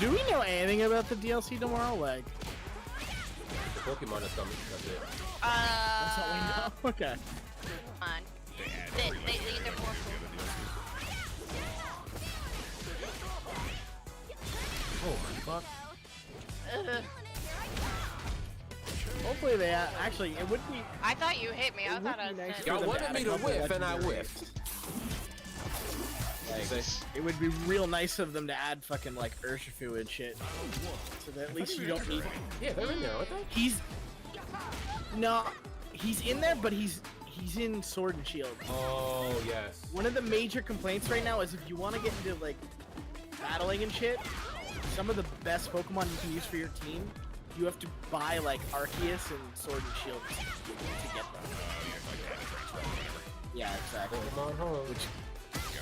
do we know anything about the DLC tomorrow? Like, The Pokemon is coming. That's it. that's all we know. Okay. Come on. They add They free leave them more the other DLCs. Oh my fuck. Ugh. Hopefully they actually. It would be. I thought you hit me. I It thought would I be was nice dead. for Y'all them to wanted add me a to couple whiff, and I legendary whiffed. races. Say? It would be real nice of them to add fucking like Urshifu and shit, so that at least you don't need. Yeah, they're in there, aren't they? He's no, he's in there, but he's in Sword and Shield. Oh yes. One of the major complaints right now is if you want to get into like battling and shit, some of the best Pokemon you can use for your team, you have to buy like Arceus and Sword and Shield to get them. Yeah, exactly. Pokemon home.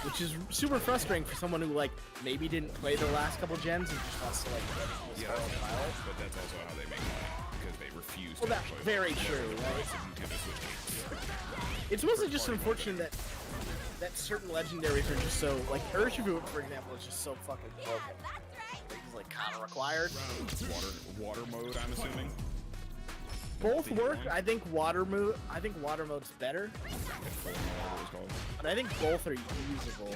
Which is super frustrating for someone who like maybe didn't play the last couple gens and just wants to like get into this Yeah, whole pilot. but that's also how they make money because they refuse Well, to that's actually very true, right? Nintendo Switch games. It's mostly just unfortunate that certain legendaries are just so like Urshifu, for example, is just so fucking broken. He's like kind of required. Water mode, I'm assuming. Both work. I think water mode's better, Rapid Full whatever it was called. but I think both are usable.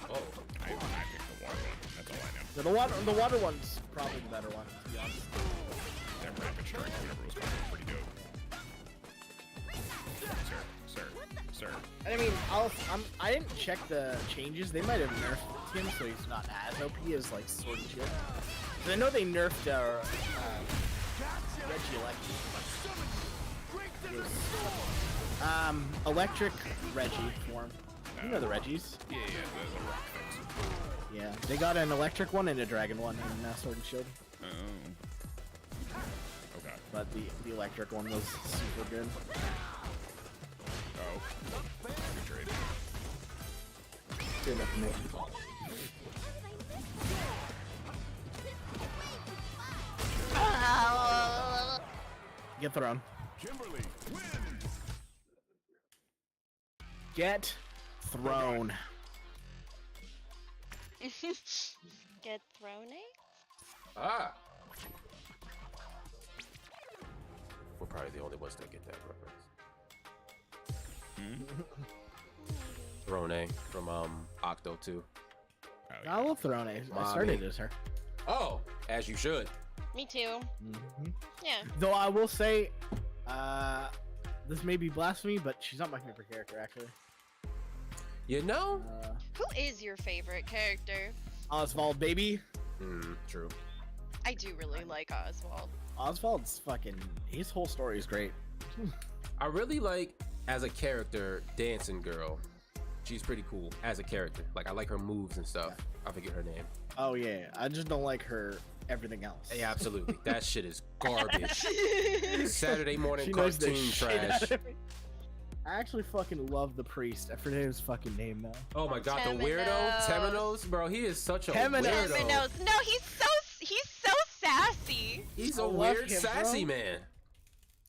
Oh. I picked the water one. That's all I know. So the water one's probably the better one, to be honest. That rapid strike, whatever it was called, was pretty dope. Sir. I mean, I didn't check the changes. They might have nerfed him so he's not as OP as like Sword and Shield. 'Cause I know they nerfed Regieleki. Electric Reggie form. You know the Reggies. Yeah, the rock things. Yeah, they got an electric one and a dragon one in Sword and Shield, Oh. Okay. but the electric one was super good. Oh. Good trade. Good enough for me. Get thrown. Get thrown. Get thrown, eh? Ah. We're probably the only ones that get that reference. Throne from Octo 2. Oh, I love Throne. I started as her. Oh, as you should. Me too. Yeah. Though I will say, this may be blasphemy, but she's not my favorite character actually. You know? Who is your favorite character? Oswald, baby. True. I do really like Oswald. Oswald's fucking. His whole story is great. I really like, as a character, Dancing Girl. She's pretty cool as a character. Like, I like her moves and stuff. I forget her name. Oh yeah, I just don't like her everything else. Yeah, absolutely. That shit is garbage. Saturday morning She knows the cartoon shit trash. out of me. I actually fucking love the priest. I forget his fucking name now. Oh my god, the weirdo Temenos. Temenos, bro, he is such a Temenos. weirdo. Temenos. No, he's so sassy. He's I a love weird, him, sassy bro. man.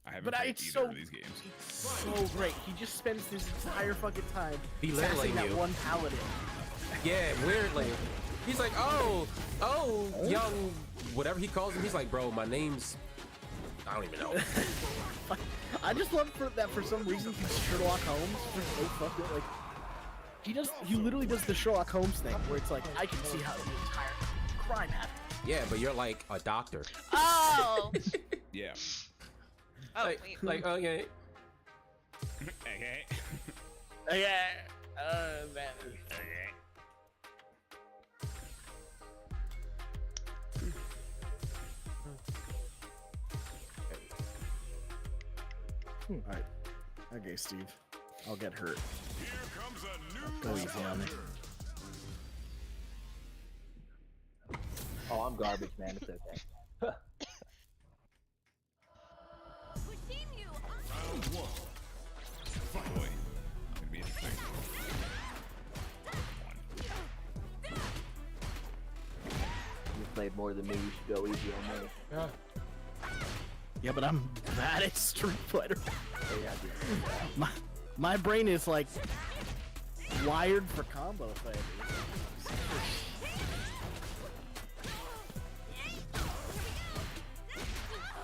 I haven't But played it's either so of these games. so great. He just spends his entire fucking time Belittling sassing that you. one paladin. Yeah, weirdly. He's like, oh, young, whatever he calls him. He's like, bro, my name's, I don't even know. I just love that for some reason he's Sherlock Holmes. There's no fucking like. He literally does the Sherlock Holmes thing where it's like I can see how the entire crime happened. Yeah, but you're like a doctor. Oh. Yeah. Oh like, wait. like, okay. Okay. Yeah. Man. Okay. All right. Okay, Steve. I'll get hurt. Here comes a new Go easy on me. Oh, I'm garbage, man. It's okay. boy. Gonna be interesting. You played more than me. You should go easy on me. Yeah. Yeah, but I'm bad at Street Fighter. Oh, yeah, dude. My brain is like wired for combo fighting.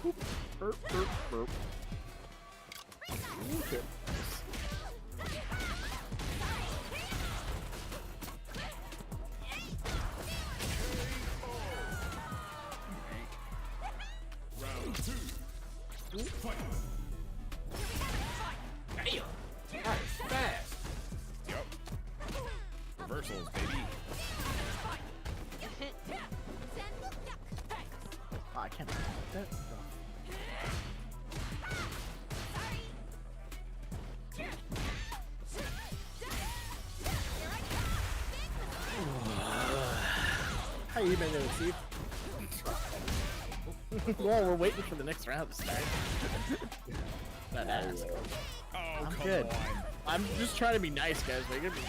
Burp, burp, burp. Ooh, shit. Damn. That is fast. Yup. Reversals, baby. Oh, I can't do that. How you been doing, Steve? Well, we're waiting for the next round to start. That matters. Oh, I'm come good. on. I'm just trying to be nice, guys. We're gonna be...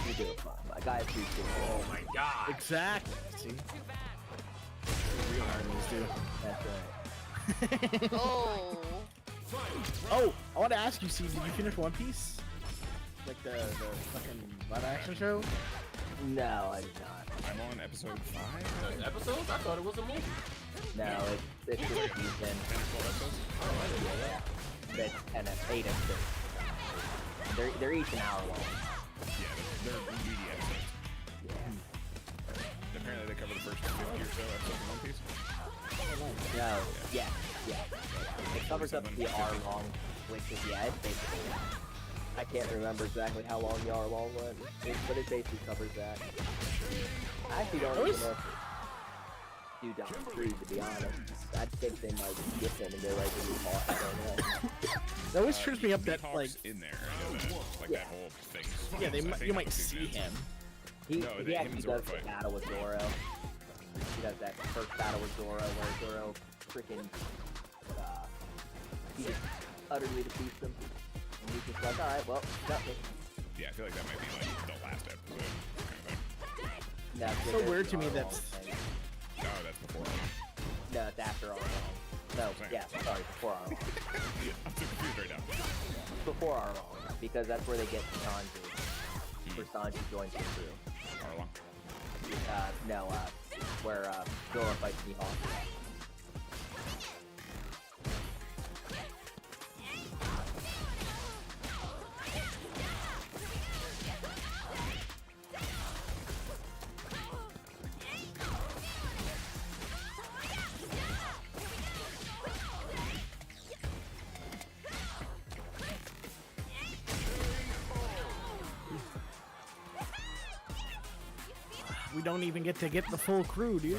You do it fine. My guy appreciates it. Oh my god. Exactly. See? Real armies do. That's right. Oh. Oh, I want to ask you, Steve, did you finish One Piece? Like the fucking live action show? No, I did not. I'm on episode 5. The episodes? I thought it was a movie. No, it's just a season. 10 or 12 episodes? Oh, I didn't know that. That's 8 episodes. They're each an hour long. Yeah, they're meaty episodes. Yeah. Apparently they cover the first 50 or so episodes of One Piece. No, yeah. It covers up the hour long, which is, yeah, it's basically, I can't remember exactly how long the hour long was, but it basically covers that. I actually don't even know if do Don Creed, to be honest. I think they might get him and go like a new part. I don't know. That always trips me up that, Mihawk's like, in there. I know that. Like Yeah. that whole thing. yeah, I think you might that's see it. him. He, No, he him actually and Zoro does the fight. battle with Zoro. He does that first battle with Zoro where Zoro freaking, he just utterly defeats him. And he's just like, alright, well, got me. Yeah, I feel like that might be like the last episode. Kind of That's So weird to me that's... thing. No, that's before. No, it's after Arlong. No, yeah, sorry, before Arlong. I'm too confused right now. Before Arlong, because that's where they get Sanji. Where Sanji joins the crew. Arlong. No, where Zoro fights Mihawk. We don't even get to get the full crew, dude.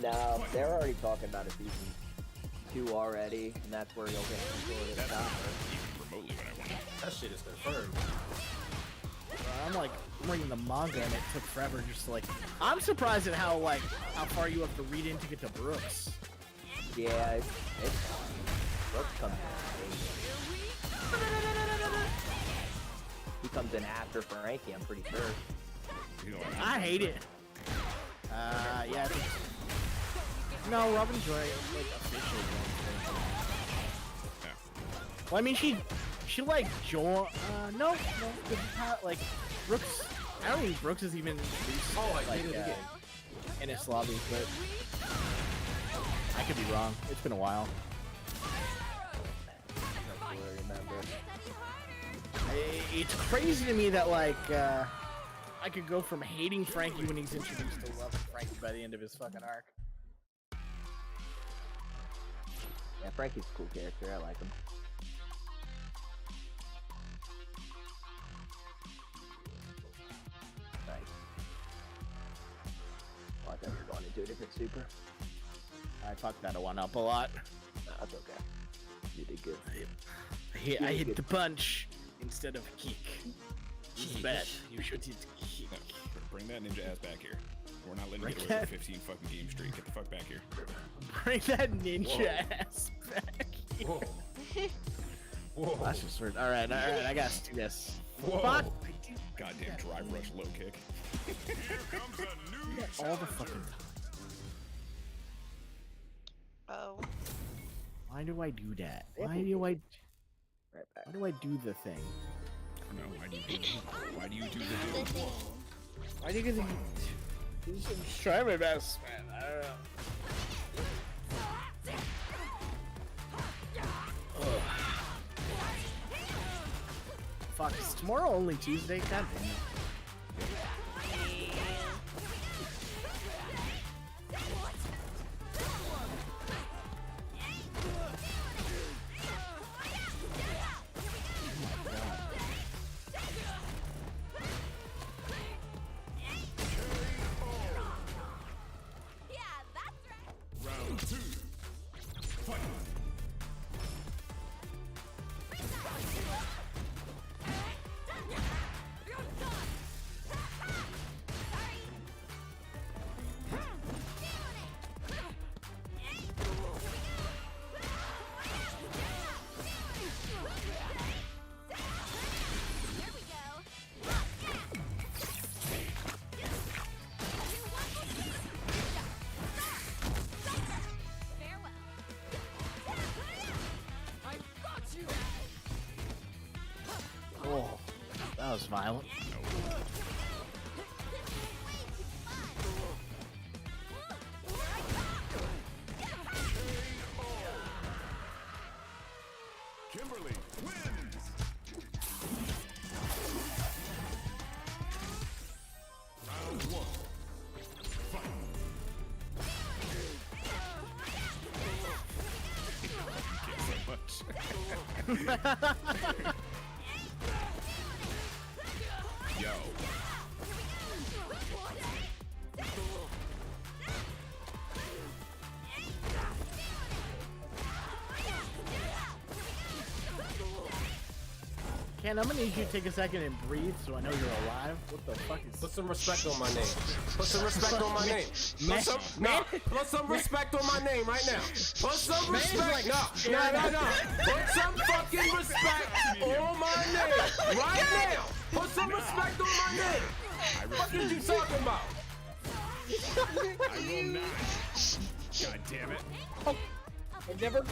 No, they're already talking about a season 2 already, and that's where you'll get some sort of That's stuff. even remotely what I wanted. That shit is confirmed. I'm like reading the manga and it took forever just to like... I'm surprised at how far you have to read in to get to Brooks. Yeah, it's Brooks comes in. He comes in after Frankie, I'm pretty sure. You know, like, I hate it. Yeah, I think... No, Robin Joy, like, officially joined. yeah. Well, I mean, she like, joined... no, it's not, like, Brooks... I don't think Brooks is even... Oh, I like, did it again. in his lobby, but... I could be wrong. It's been a while. I don't really remember. It's crazy to me that, like, I could go from hating Frankie when he's introduced to loving Frankie by the end of his fucking arc. Yeah, Frankie's a cool character, I like him. Nice. Oh, I thought you were going into a different super. I fucked that one up a lot. No, that's okay. You did good. I hit the punch instead of kick. This is bad. You should hit kick. No, bring that ninja ass back here. We're not letting you Bring get away that- with 15 fucking game streak. Get the fuck back here. Bring that ninja ass back here. Whoa. Whoa. That's just weird. Alright, I gotta do this. Whoa. Fuck! Goddamn drive rush low kick. All the fucking time. Oh. Why do I do that? Yeah, Why do I do the thing? No, why do you do the Why do you think I'm just trying my best, man. I don't know. tomorrow only Tuesday? God damn it. Round 2. Fight. Oh, that was violent. Kimberly wins. Round 1. Fight. So much. Yo. Ken, I'm gonna need you to take a second and breathe so I know you're alive. What the fuck is Put some respect on my name. Put some respect on my name. Man, Put some respect on my name right now. Put some Man is respect. like No. Put some fucking respect on my name right now. Put some respect on my name. What are you talking about? I will not. God damn it. I've never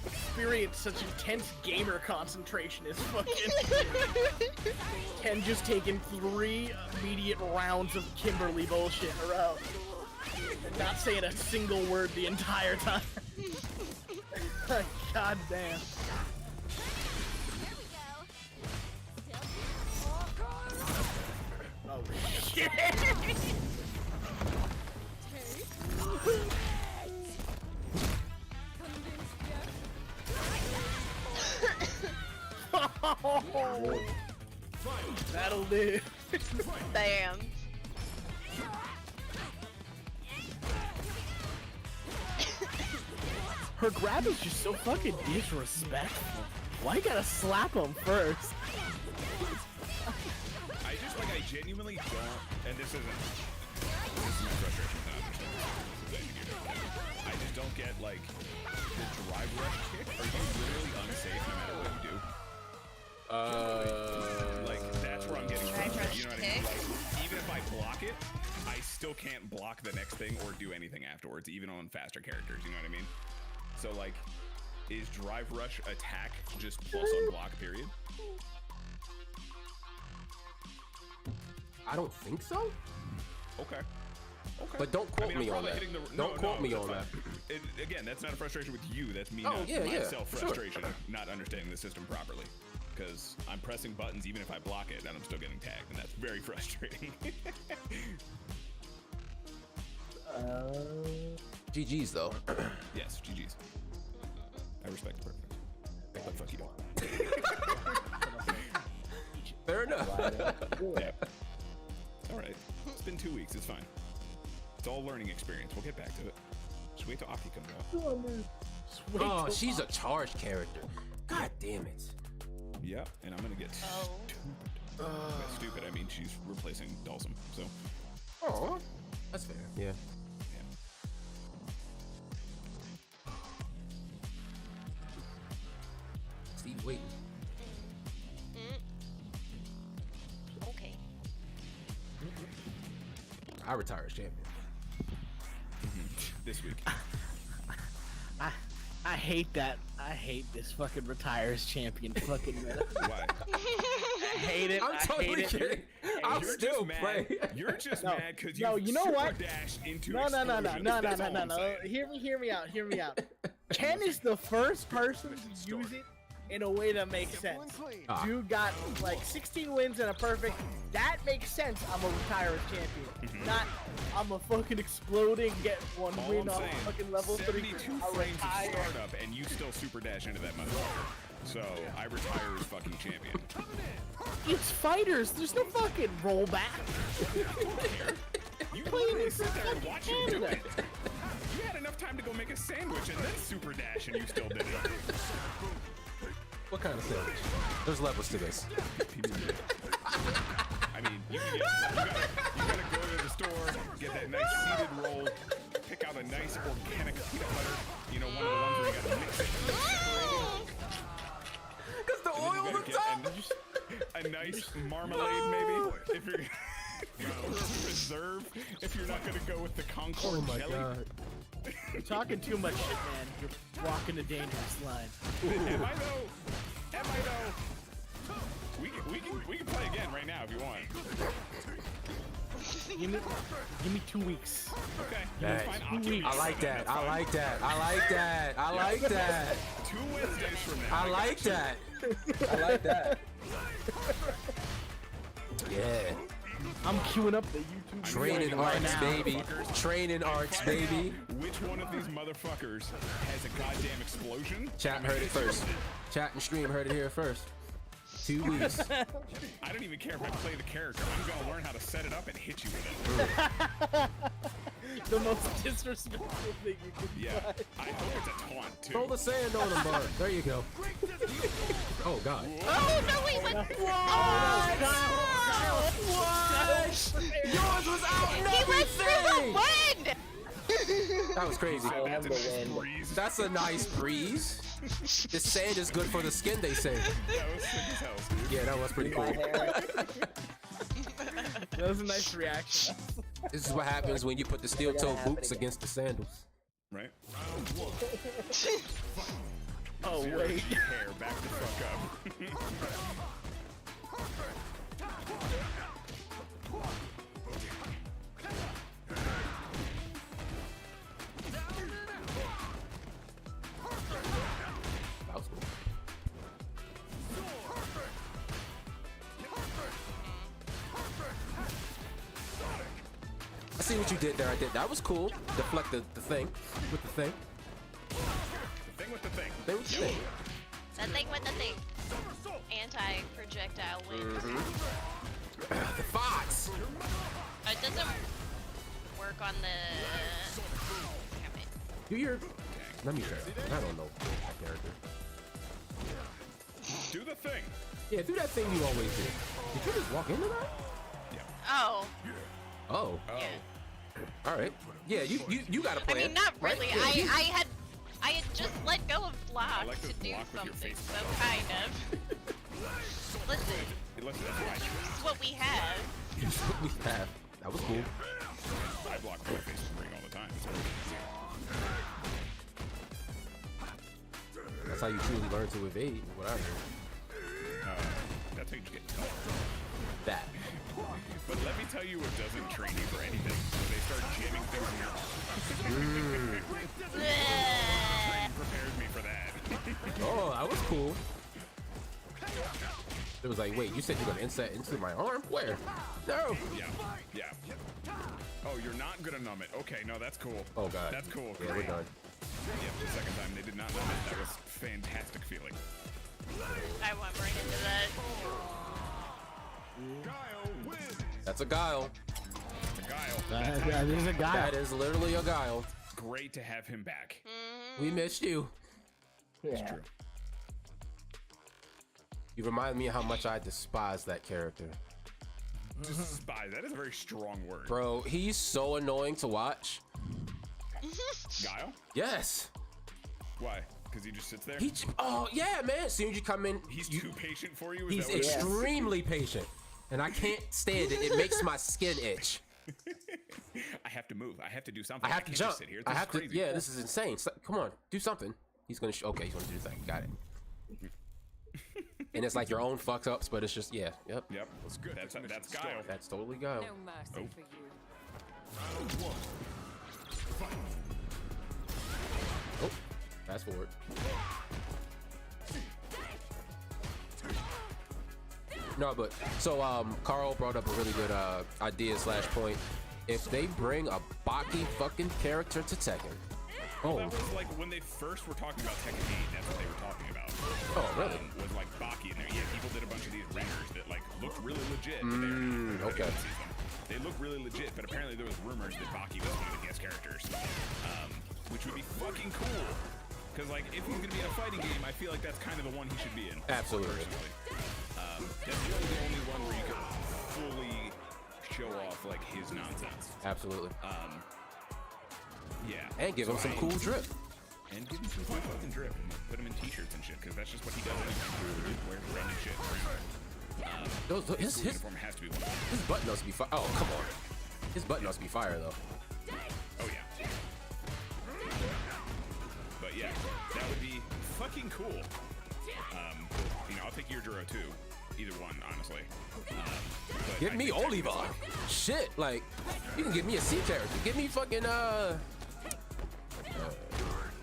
experienced such intense gamer concentration as fucking Ken just taking 3 immediate rounds of Kimberly bullshit in a row. And not saying a single word the entire time. God damn. Oh shit! That'll do. Damn. Her grab is just so fucking disrespectful. Why you gotta slap him first? I genuinely don't, and this isn't my frustration, I just don't get, like, the drive rush kick. Are you literally unsafe no matter what you do? Like, that's where I'm getting frustrated, you know what I mean? Like, even if I block it, I still can't block the next thing or do anything afterwards, even on faster characters, you know what I mean? So, like, is drive rush attack just plus on block, period? I don't think so. Okay. Okay. But don't quote me I'm on probably that. hitting the- Don't quote me that's on fine. that. Again, that's not a frustration with you. That's me, Oh, not yeah, my yeah, self-frustration, not understanding the system properly. Because I'm pressing buttons even if I block it, and I'm still getting tagged, and that's very frustrating. GG's though. Yes, GG's. I respect the preference. But fuck you. Fair enough. Yeah. All right. It's been 2 weeks. It's fine. It's all learning experience. We'll get back to it. Just wait till Aki comes out. Oh, she's a charged character. God damn it. Yeah, and I'm gonna get stupid. By stupid, I mean she's replacing Dhalsim. So, Oh, that's fair. Yeah. yeah. Steve waiting. Okay. I retire as champion. This week. I hate that. I hate this fucking retires champion fucking meta. Why? I hate it. I'm I totally hate it. kidding. I'm You're still just mad. playing. You're just No, mad because no, you you know super what? dash into No. explosions. That's all I'm No. saying. Hear me out. Ken is the first person to use it in a way that makes sense. Ah. Dude got like 16 wins and a perfect. That makes sense. I'm a retire as champion. Not I'm a fucking exploding, get one All win I'm off saying, fucking level 72 3. I'll frames of retire. startup, and you still super dash into that motherfucker. So I retire as fucking champion. It's fighters. There's no fucking rollback. You literally sit there and watch him do it. You had enough time to go make a sandwich and then super dash, and you still did it. What kind of sandwich? There's levels to this. I mean, you gotta go to the store, get that nice seeded roll, pick out a nice organic peanut butter. You know, one of the ones where you gotta mix it. Cause the And then oil you on gotta the get top. a nice marmalade, maybe, if you're or a preserve. If you're not gonna go with the Concord Oh my jelly. god. You're talking too much shit, man. You're walking a dangerous line. Am I though? Am I though? We can play again right now if you want. Give me 2 weeks. Okay. Nice. Fine. I'll give you I like 7, that. that's I fine. like that. I like that. I like that. 2 Wednesdays from now. I like that. I like that. Yeah. I'm queuing up the YouTube. Training video right arcs, now. baby. Training arcs, Find out baby. Which one of these motherfuckers has a goddamn explosion? Chat heard it first. Chat and stream heard it here first. 2 weeks. I don't even care if I play the character. I'm gonna learn how to set it up and hit you with it. The most disrespectful thing you could Yeah. find. I hope it's a taunt too. Throw the sand on him, bud. There you go. Oh god. Oh no! Wait, what? Yours was out and He went through the everything. wind. That was crazy. So And that's a the nice wind. breeze. That's a nice breeze. This sand is good for the skin, they say. That was sick as hell, dude. Yeah, that was pretty My cool. hair. That was a nice reaction. This is what happens when you put the steel toe boots against the sandals. Right? Oh Zero wait. G hair, back the fuck up. That was cool. I see what you did there. I did. That was cool. Deflect the thing with the thing. The thing with the thing. Thing with the thing. The thing with the thing. Anti-projectile wind. The fox. It doesn't work on the. Damn it. Do your. Let me try. I don't know that character. Do the thing. Yeah, do that thing you always do. Did you just walk into that? Oh. Oh. Oh. All right. Yeah, you got a I plan. mean, not right? really. Yeah, I had just let go of block like to this do block with your something. face. So kind of. Listen, Listen, that's right. this is what we have. we have. That was cool. I block my face screen all the time. It's pretty easy. That's how you truly learn to evade. is What I heard. That's how you get taught. That. But let me tell you what doesn't train you for anything. They start jamming things in your Ugh. prepared me for that. Oh, that was cool. It was like, wait, you said you're gonna insert into my arm? Where? No. Yeah. Oh, you're not gonna numb it. Okay, no, that's cool. Oh god. That's cool. Yeah, we're Great. done. Yep, the second time they did not numb it. That was fantastic feeling. I went right into that. That's a guile. It's a guile. That is a guy. That is literally a guile. Great to have him back. We missed you. Yeah. True. You remind me of how much I despise that character. Despise. That is a very strong word. Bro, he's so annoying to watch. Guile? Yes. Why? Because he just sits there? Oh, yeah, man. As soon as you come in, He's too patient for you? Is he's that what it is? extremely patient. And I can't stand it. It makes my skin itch. I have to move. I have to do something. I have to can't jump. Just sit here. This I is have to. crazy. Yeah, this is insane. Come on, do something. He's gonna. Okay, he's gonna do the thing. Got it. And it's like your own fuck ups, but it's just Yep. Yep. That's good. That's Guile. That's totally Guile. No mercy for you. Oh, fast forward. No, but so Carl brought up a really good idea slash point. If they bring a Baki fucking character to Tekken, That was like when they first were talking about Tekken 8. That's what they were talking about. Oh, really? Was like Baki in there. Yeah, people did a bunch of these renders that like looked really legit. But okay. They look really legit, but apparently there was rumors that Baki was one of the guest characters, which would be fucking cool. Because like, if he's gonna be in a fighting game, I feel like that's kind of the one he should be in. Absolutely. Personally. That's really the only one where you can fully show off like his nonsense. Absolutely. Yeah. And give him some cool drip. And give him some cool fucking drip. And put him in t-shirts and shit, because that's just what he does anyway. Wear running shit. His Uniform has to be one of them. his button must be fire. Oh, come on. His button must be fire though. Oh yeah. But yeah, that would be fucking cool. You know, I'll take your Duro too. Either one, honestly. But Give I me think Tekken is Oliva. like- Shit, like you can give me a C character. Give me fucking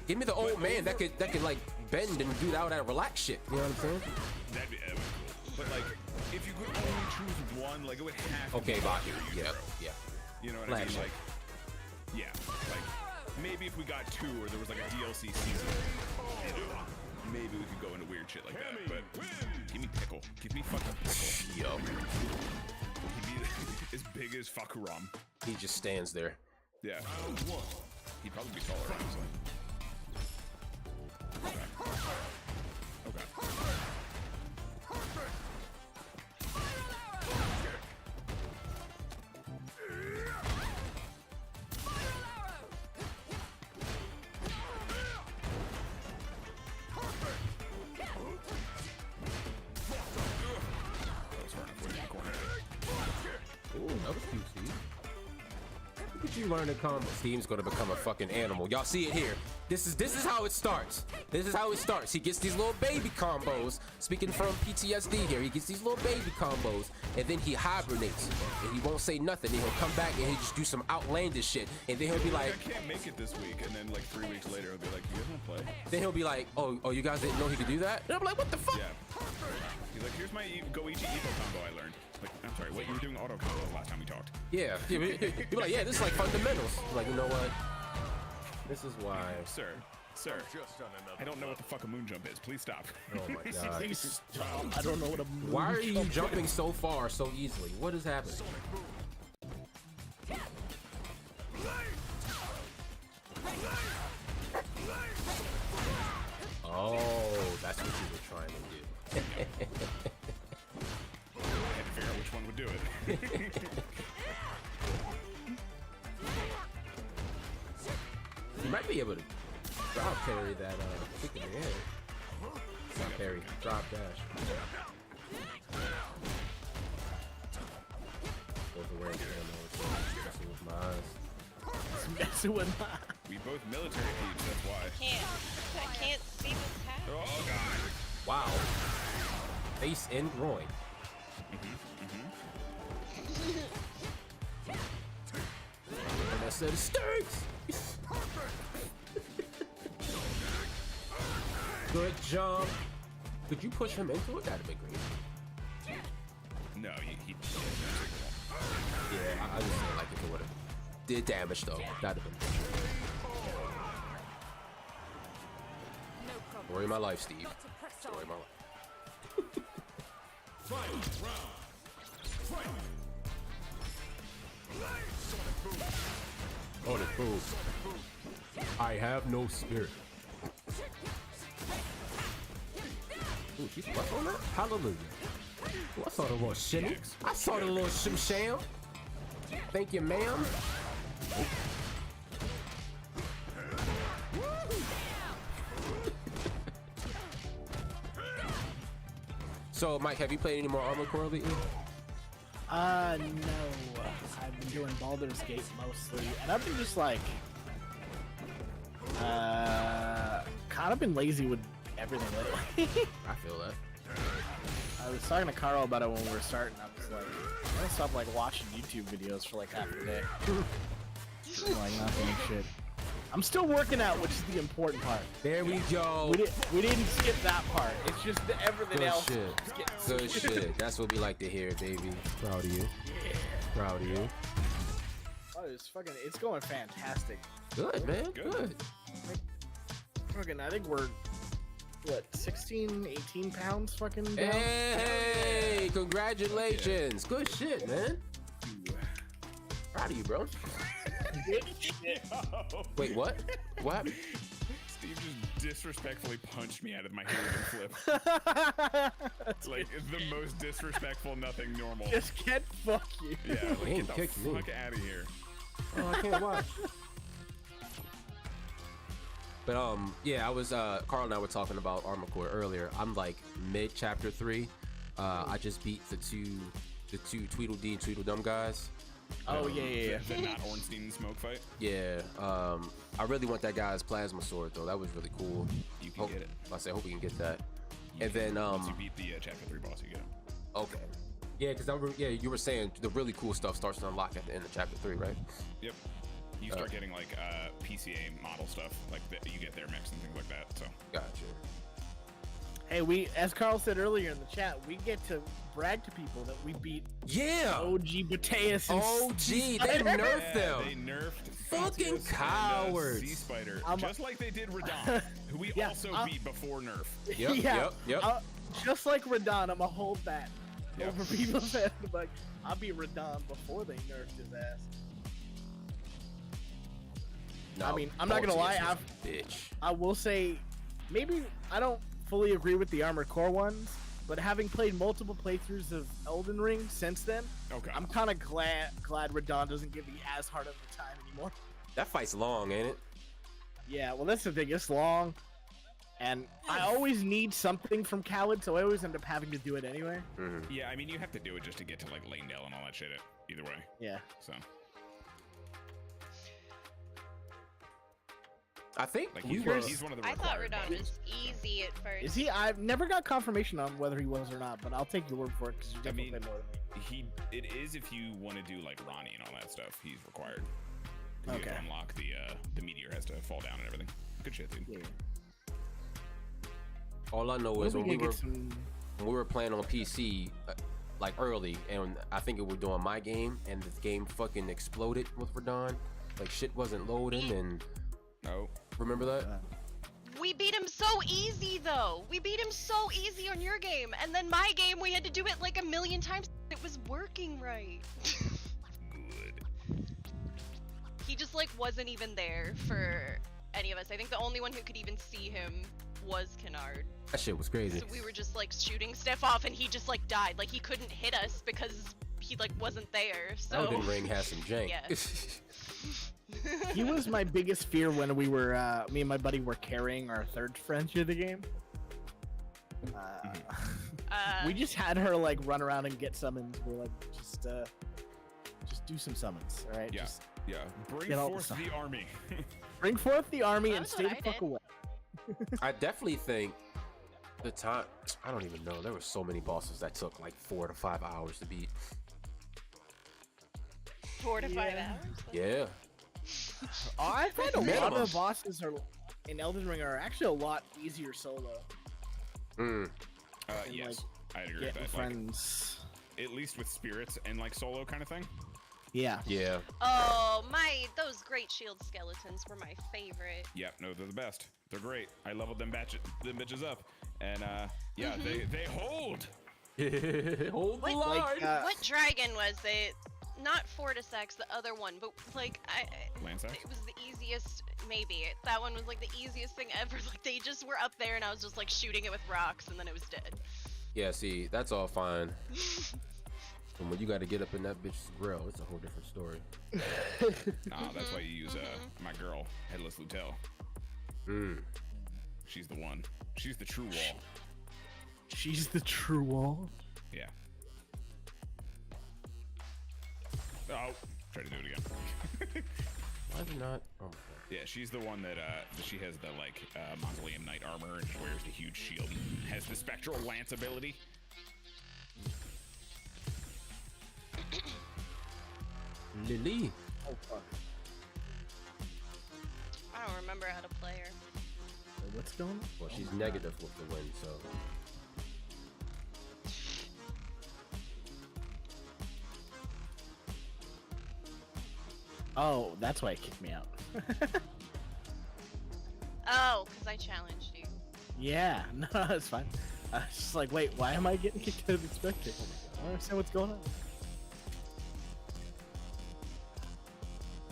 give me the old man that could like bend and do all that relaxed shit. You know what I'm saying? That'd be cool. But like, if you could only choose one, like it would have to Okay, be Baki. Baki or Yeah, Yujiro. yeah. You know what I mean? Flagship. Like, yeah, like maybe if we got 2 or there was like a DLC season, you know, maybe we could go into weird shit like that. But give me Pickle. Give me fucking Pickle. Yo, He'd be as big as Fakuram. he just stands there. Yeah. He'd probably be taller, honestly. Okay. That was far enough away from the corner. Ooh, that was cute, Steve. Look at you learn to combo. Steve's gonna become a fucking animal. Y'all see it here. This is how it starts. This is how it starts. He gets these little baby combos. Speaking from PTSD here, he gets these little baby combos, and then he hibernates, and he won't say nothing. And he'll come back and he'll just do some outlandish shit, and then he'll be like, I can't make it this week, and then like 3 weeks later, he'll be like, "You guys want to play?" then he'll be like, oh, you guys didn't know he could do that? And I'm like, what the fuck? Yeah. He's like, "Here's my Goichi Evo combo I learned." Like, I'm sorry, what? You were doing auto combo last time we talked. Yeah. You'll be like, yeah, this is like fundamentals. Like, you know what? This is why. Sir, I don't know what the fuck a moon jump is. Please stop. Oh my god. Please stop. I don't know what a Why are you jump is. jumping so far so easily? What is happening? Oh, that's what you were trying to do. I had to figure out which one would do it. You might be able to drop parry that kick in the air. Drop parry, drop dash. Wasn't wearing camo, messing with my eyes. Messing with my. We both military thieves, that's why. I can't see what's happening. Oh god. Wow. Face and groin. And I said it stinks. Good jump. Could you push him into it? That'd be great. No, he Yeah, I just feel like if it would have did damage though, that'd have been. Story of my life, Steve. Story of my life. Oh, the proof. I have no spirit. Ooh, she's plus on that? Hallelujah. Ooh, I saw the little shimmy. I saw the little shim sham. Thank you, ma'am. So, Mike, have you played any more Armored Core lately? No. I've been doing Baldur's Gate mostly, and I've been just like, kind of been lazy with everything lately. I feel that. I was talking to Carl about it when we were starting. I was like, I'm gonna stop like watching YouTube videos for like half a day. Like not doing shit. I'm still working out, which is the important part. There we go. We didn't skip that part. It's just the everything Good else. shit. Good shit. That's what we like to hear, baby. Proud of you. Proud of you. Oh, it's going fantastic. Good, man. Good. Fucking, I think we're, what, 16, 18 pounds fucking down? Hey, congratulations. Good shit, man. Proud of you, bro. Wait, what? What happened? Steve just disrespectfully punched me out of my Hurricane flip. Like, the most disrespectful, nothing normal. Just get fuck you. Yeah, like, He get the kicked me. fuck out of here. Oh, I can't watch. But yeah, I was Carl and I were talking about Armored Core earlier. I'm like mid chapter 3. I just beat the two Tweedledee and Tweedledum guys. Oh, yeah. The not Ornstein and Smoke fight. Yeah, I really want that guy's plasma sword though. That was really cool. You can get it. I hope we can get that. And then Once you beat the chapter 3 boss, you get it. okay. Yeah, because you were saying the really cool stuff starts to unlock at the end of chapter 3, right? Yep. You start getting like PCA model stuff, like you get their mix and things like that. So Gotcha. Hey, as Carl said earlier in the chat, we get to brag to people that we beat Yeah. OG Bateus and OG, Sea they Spider. nerfed them. they nerfed Fucking Fatius cowards. and, Sea Spider, I'm- just like they did Radon, who we Yeah, also beat before nerf. Yep. Yep. Just like Radon, I'ma hold that Yep. over people's head. Like, I beat Radon before they nerfed his ass. I mean, I'm not gonna lie, Mortius was a bitch. I will say, maybe I don't fully agree with the Armored Core ones, but having played multiple playthroughs of Elden Ring since then, Okay. I'm kind of glad Radon doesn't give me as hard of a time anymore. That fight's long, ain't it? Yeah, well, that's the thing. It's long, and I always need something from Khaled, so I always end up having to do it anyway. Yeah, I mean, you have to do it just to get to like Lanedale and all that shit. Either way, Yeah. so I think like we he's, were. he's one of the. I thought required Radon bosses. was easy at first. Is he? I've never got confirmation on whether he was or not, but I'll take your word for it because you definitely mean, played more than me. It is if you want to do like Ronnie and all that stuff. He's required. You have Okay. to unlock the meteor has to fall down and everything. Good shit, dude. Yeah. All I know is We'll when we get were some- playing on PC, like early, and I think it was doing my game, and the game fucking exploded with Radon. Like shit wasn't loading, and Oh, remember that? We beat him so easy though. We beat him so easy on your game, and then my game we had to do it like a million times. It was working right. good. He just like wasn't even there for any of us. I think the only one who could even see him was Kennard. That shit was crazy. So we were just like shooting stuff off, and he just like died. Like he couldn't hit us because he like wasn't there. So Elden Ring has some jank. Yeah. He was my biggest fear when we were, me and my buddy were carrying our third friend through the game. We just had her like run around and get summons. We're like, just do some summons, all right? Yeah, Just yeah. Bring Get all the forth stuff. the army. bring forth the army and That's stay what the I fuck did. away. I definitely think the time. I don't even know. There were so many bosses that took like 4 to 5 hours to beat. 4 to 5 Yeah. hours. Yeah. I find a lot Minimum. of the bosses in Elden Ring are actually a lot easier solo. Mm. And, Yes, I agree with Getting that. Like, friends. at least with spirits and like solo kind of thing. Yeah. Yeah. Oh those great shield skeletons were my favorite. Yeah, no, they're the best. They're great. I leveled them bitches up, and yeah, they hold. Hold the What- line. Like, What dragon was it? Not Fortisex, the other one, but like Lancex? it was the easiest. Maybe that one was like the easiest thing ever. Like they just were up there, and I was just like shooting it with rocks, and then it was dead. Yeah, see, that's all fine. And when you got to get up in that bitch's grill, it's a whole different story. Nah, that's why you use my girl, Headless Lutel. Mm. She's the one. She's the true wall. She's the true wall. Yeah. Oh, try to do it again. Why is it not? Oh my god. Yeah, she's the one that she has the like Mausoleum Knight armor and she wears the huge shield. Has the Spectral Lance ability. Lily. Oh fuck. I don't remember how to play her. What's going on? Well, she's negative with the win, so. Oh, that's why it kicked me out. Oh, because I challenged you. Yeah, no, it's fine. I was just like, wait, why am I getting kicked out of the spectator? I don't understand what's going on.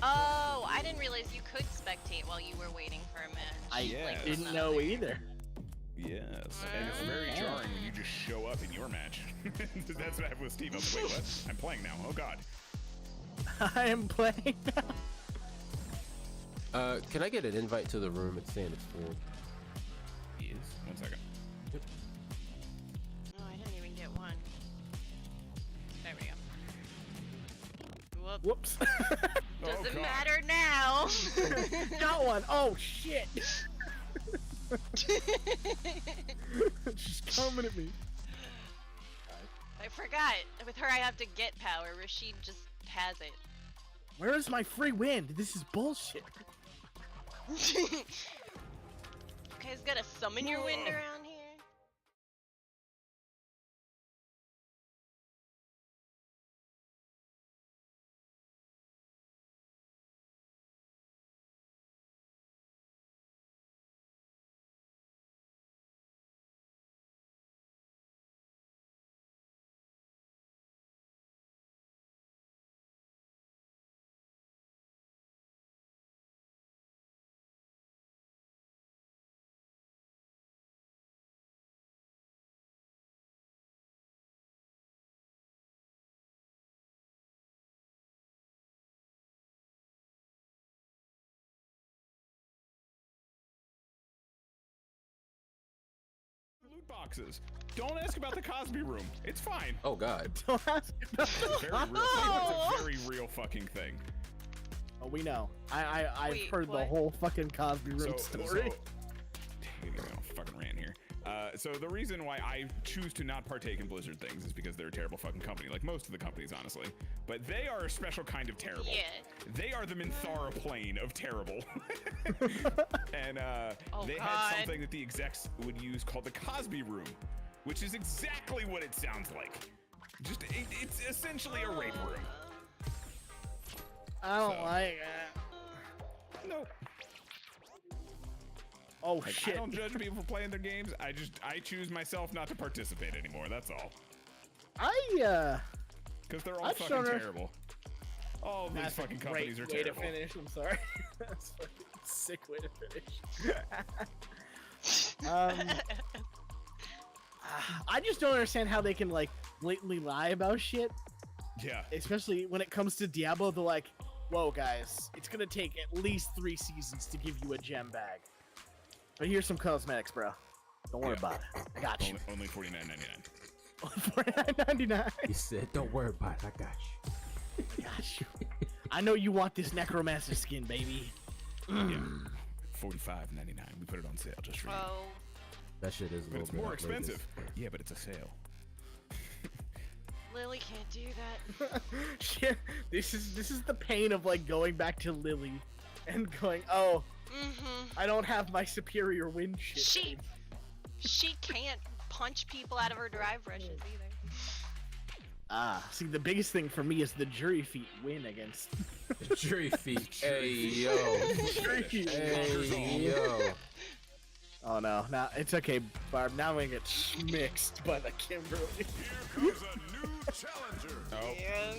Oh, I didn't realize you could spectate while you were waiting for a match. I Yes. didn't know either. Yes, and it's very Yeah. jarring when you just show up in your match. That's what happened with Steve. I was like, wait, what? I'm playing now. Oh god. I am playing now. Can I get an invite to the room? It's saying it's full. Yes. 1 second. Oh, I didn't even get one. There we go. Whoop. Whoops. Doesn't God. matter now. Got one. Oh shit. She's coming at me. I forgot. With her, I have to get power. Rashid just has it. Where is my free wind? This is bullshit. You guys gotta summon your wind around here? Loot boxes. Don't ask about the Cosby room. It's fine. Oh God. Don't ask about It's a very real thing. It's a very real fucking thing. Oh, we know. I've Wait, heard the what? whole fucking Cosby Room story. I'm fucking rant here. So the reason why I choose to not partake in Blizzard things is because they're a terrible fucking company, like most of the companies, honestly. But they are a special kind of terrible. Yeah. They are the Minthara plane of terrible. And Oh, they God. had something that the execs would use called the Cosby Room, which is exactly what it sounds like. Just it's essentially a rape room. I don't So- like it. Nope. Oh Like, shit. I don't judge people for playing their games. I choose myself not to participate anymore. That's all. Because they're all I've fucking shown her- terrible. All these That's a fucking great companies are way terrible. to finish. I'm sorry. That's a fucking sick way to finish. I just don't understand how they can like blatantly lie about shit, Yeah. especially when it comes to Diablo. They're like, "Whoa, guys, it's gonna take at least 3 seasons to give you a gem bag, but here's some cosmetics, bro. Don't worry Yeah. about it. I got you." Only $49.99. $49.99. He said, "Don't worry about it. I got you." I got you. I know you want this Necromancer skin, baby. Yeah. $45.99. We put it on sale just for you. Oh. That shit is a But little it's bit more outrageous. expensive. Yeah, but it's a sale. Lily can't do that. Shit, this is the pain of like going back to Lily and going, "Oh, Mm-hmm. I don't have my superior win shit." She can't punch people out of her drive rushes either. See, the biggest thing for me is the jury feat win against. Jury feet. Hey yo. Jury feat. Hey yo. Oh no, now it's okay, Barb. Now I'm gonna get schmixed by the Kimberly. Here comes a new challenger. Oh. Yeah.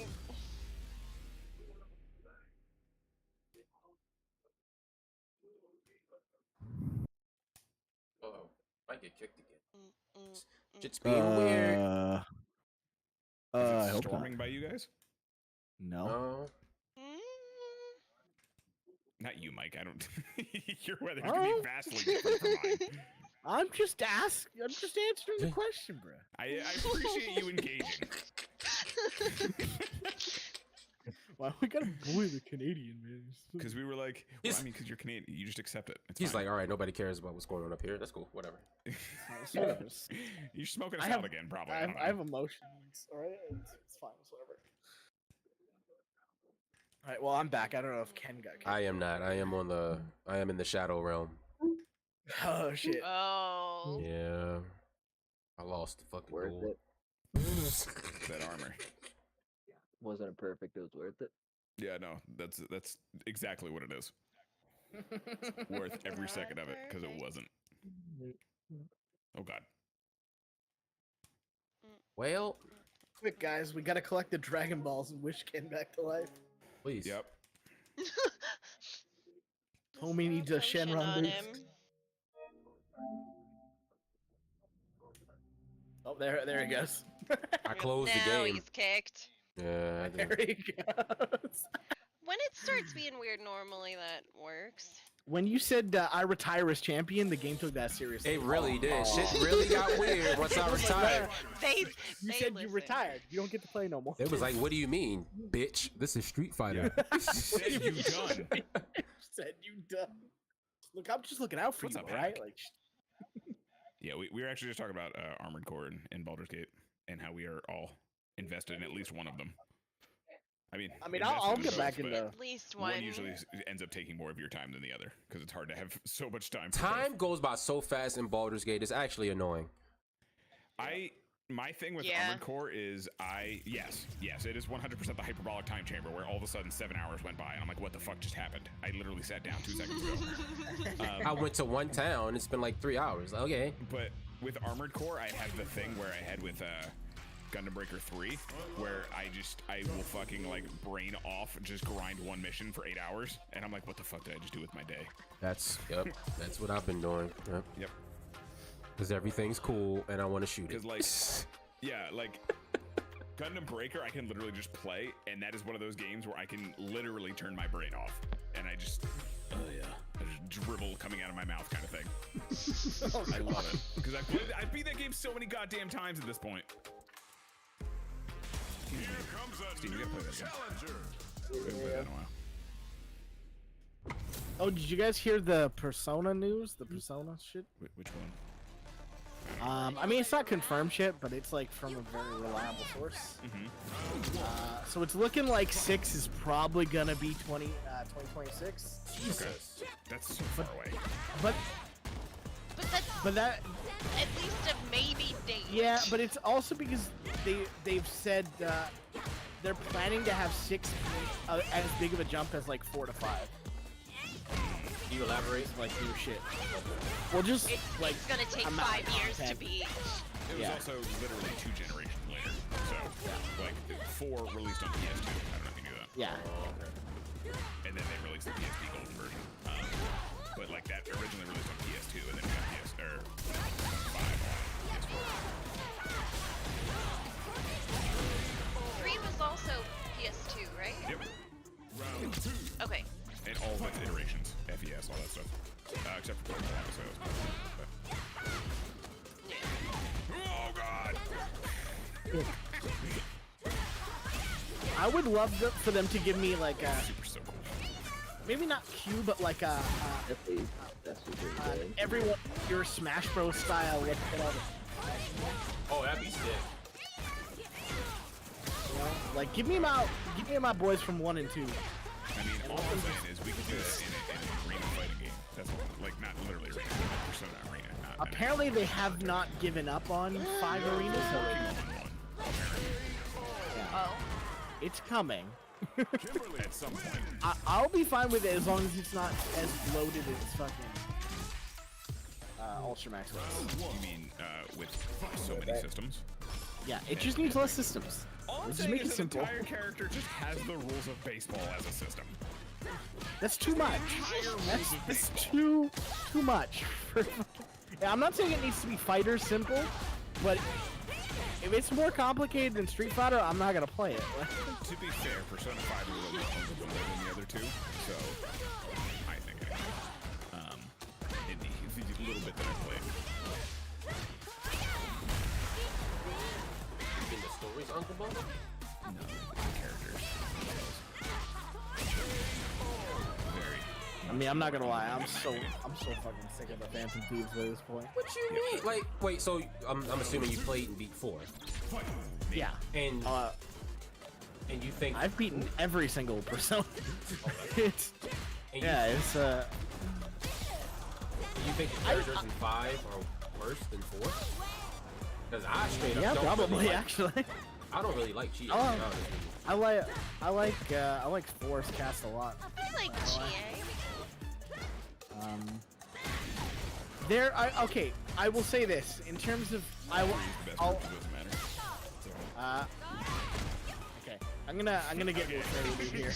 Oh, I get kicked again. Mm. Shit's being weird. I Is it hope storming not. by you guys? No. Oh. Mm. Not you, Mike. I don't. Your weather's gonna be Oh. vastly different from mine. I'm just answering the question, bro. I appreciate you engaging. Why we gotta bully the Canadian man? Because we were like, well, He's- I mean, because you're Canadian, you just accept it. It's He's fine. like, all right, nobody cares about what's going on up here. That's cool. Whatever. You're smoking us I have- out again, probably. I I have, don't I have know. emotions. All right, it's fine. It's whatever. All right, well, I'm back. I don't know if Ken got kicked. I am not. I am in the shadow realm. Oh shit. Oh. Yeah. I lost the fucking Worth gold. it. That armor. Wasn't it perfect? It was worth it. Yeah, no, that's exactly what it is. Worth every second of it because it wasn't. Oh god. Well, Quick, guys, we gotta collect the Dragon Balls and wish Ken back to life. please. Yep. Homie needs a Potion Shenron on boost. him. Oh, there he goes. I closed the Now game. he's kicked. Yeah, I There did. he goes. When it starts being weird, normally that works. When you said I retire as champion, the game took that seriously. It really did. Shit really got weird once I retired. They, You they said you listen. retired. You don't get to play no more. It was like, what do you mean, bitch? This is Street Fighter. Said you done. said you done. Look, I'm just looking out for What's you, up, right? Hack? Like, Yeah, we were actually just talking about Armored Core in Baldur's Gate and how we are all invested in at least one of them. I mean, I'll invested in get both, back but into. At least one. one usually ends up taking more of your time than the other because it's hard to have so much time. For Time both. goes by so fast in Baldur's Gate. It's actually annoying. My thing with Yeah. Armored Core is yes, it is 100% the hyperbolic time chamber where all of a sudden 7 hours went by and I'm like, what the fuck just happened? I literally sat down 2 seconds ago. I went to one town. It's been like 3 hours. Okay. But with Armored Core, I have the thing where I had with Gundam Breaker 3, where I will fucking like brain off, just grind one mission for 8 hours, and I'm like, what the fuck did I just do with my day? That's what I've been doing. Yep. Yep. Because everything's cool and I want to shoot it. Because like, yeah, like Gundam Breaker, I can literally just play, and that is one of those games where I can literally turn my brain off, and I just, there's dribble coming out of my mouth kind of thing. I love it because I've beat that game so many goddamn times at this point. Here comes a Steve, we new gotta play that again. challenger. We haven't played that in a while. Oh, did you guys hear the Persona news? The Persona shit. Which one? I mean, it's not confirmed shit, but it's like from a very reliable source. So it's looking like 6 is probably gonna be 2026. Jesus. That's so far away. But But that's but that at least a maybe date. yeah, but it's also because they've said they're planning to have 6 as big of a jump as like 4 to 5. Can you elaborate? Like new shit. Well, just like It's gonna take amount 5 of years to content. beat. It was Yeah. also literally 2 generations later. So, like, 4 released on PS2. I don't know if you knew that. Yeah. And then they released the PSP Golden version. But, like, that originally released on PS2 and then got PS5 on PS4. 3 was also PS2, right? Yep. Round 2. Okay. And all of its iterations. FES, all that stuff. Except for Pokemon, so oh, God! I would love for them to give me like a Super so cool. maybe not Q, but like a That's super good. everyone your Smash Bros style look at all the, Oh, that'd be sick. you know? Like give me my boys from 1 and 2. I mean, all I'm saying is we could do that in an arena fighting game. That's what, like, not literally arena, but Persona arena. Not Apparently they have not given up on 5 arenas, so Pokemon 1. Oh. it's coming. At some point. I'll be fine with it as long as it's not as bloated as fucking Ultramax was. You mean with so many systems? Yeah, it just needs less systems. All I'm Just saying make it is simple. an entire character just has the rules of baseball as a system. That's too much. That's too much. Yeah, I'm not saying it needs to be fighter simple, but if it's more complicated than Street Fighter, I'm not gonna play it. To be fair, Persona 5 is a little more than the other two, so I think in the little bit that I played. In the stories, Uncle Bo? No, the characters. Very. I mean, I'm not gonna lie. I'm so fucking sick of the Phantom Thieves at this point. What you mean? Like, wait, so I'm assuming you played and beat 4. Yeah. And And you think? I've beaten every single Persona. It's, and yeah, it's You think the characters in 5 are worse than 4? Because I straight up yeah, don't probably really like, actually. I don't really like Chi. Oh. To be honest with you. I like Forest Cast a lot. I like Chie. Okay, I will say this in terms of He's the best I'll character, it doesn't matter. okay, I'm gonna get more started with you here.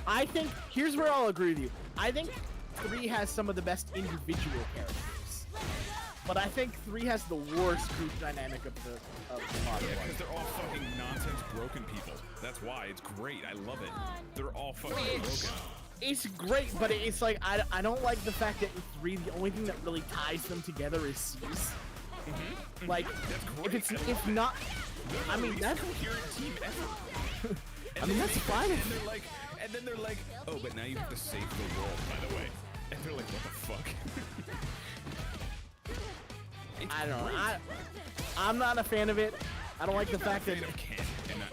I think here's where I'll agree with you. I think 3 has some of the best individual characters, but I think 3 has the worst group dynamic of the modern Yeah, one. because they're all fucking nonsense broken people. That's why it's great. I love it. They're all fucking broken. It's great, but it's like I don't like the fact that in 3 the only thing that really ties them together is Cease. Like That's if great. it's if not, I mean that's coherent team ever. I mean that's fine. And then they're like, oh, but now you have to save the world, by the way. And they're like, what the fuck? I don't know. I'm not a fan of it. I don't like the fact that Fan of Ken and not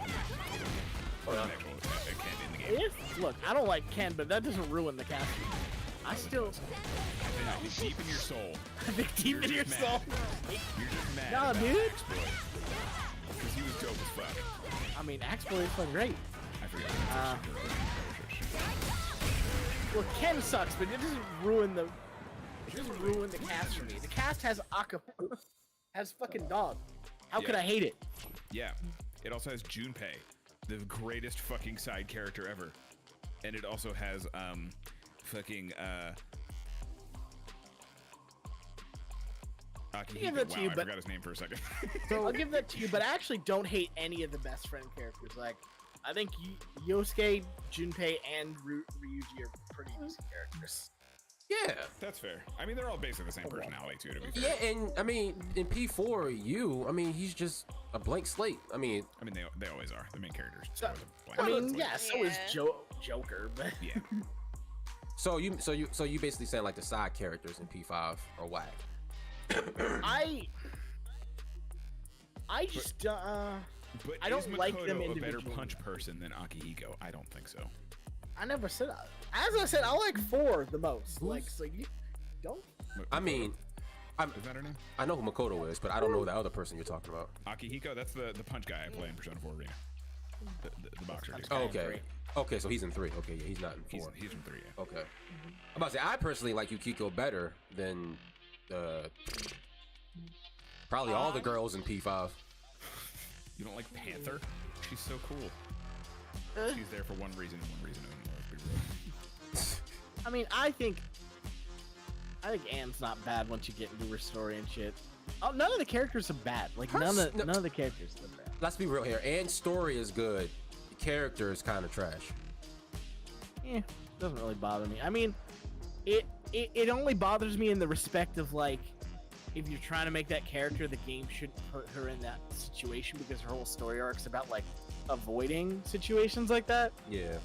actual Ken in the game. it is. Look, I don't like Ken, but that doesn't ruin the cast. I still I think deep in your soul, I think deep in your just soul. mad. You're just mad. No, about dude. Axeboy. Because he was dope as fuck. I mean, Axeboy is fucking great. I forgot. Well, Ken sucks, but it doesn't ruin the. It doesn't ruin the cast for me. The cast has has fucking dog. How could Yeah. I hate it? Yeah. It also has Junpei, the greatest fucking side character ever. And it also has fucking Akihiko. give that to Wow, you, I but- forgot his name for a second. I'll give that to you, but I actually don't hate any of the best friend characters. Like, I think Yosuke, Junpei, and Ryuji are pretty decent characters. Yeah. That's fair. I mean, they're all basically the same personality too, to be Yeah, fair. and I mean, in P4, he's just a blank slate. I mean, I mean, they always are. The main characters. So- are the blank I mean, slate. yeah, so is Yeah. Joker, but Yeah. so you basically saying like the side characters in P5 are whack. I just But I don't is like Makoto them a better individually. punch person than Akihiko? I don't think so. I never said that. As I said, I like 4 the most. Like, so you don't. I mean, Is that her name? I know who Makoto is, but I don't know the other person you're talking about. Akihiko, that's the punch guy I play in Persona 4 Arena. The boxer dude. Oh, in okay. 3. Okay, so he's in 3. Okay, yeah, he's not in 4. He's from 3, yeah. Okay. I'm about to say, I personally like Yukiko better than probably all the girls in P5. You don't like Panther? She's so cool. She's there for one reason and one reason only. Let's be real. I mean, I think Anne's not bad once you get into her story and shit. Oh, none of the characters are bad. Like Her none s- of no- none of the characters are bad. Let's be real here. Anne's story is good. The character is kind of trash. Doesn't really bother me. I mean, it only bothers me in the respect of like, if you're trying to make that character, the game shouldn't put her in that situation because her whole story arc's about like avoiding situations like that. Yeah.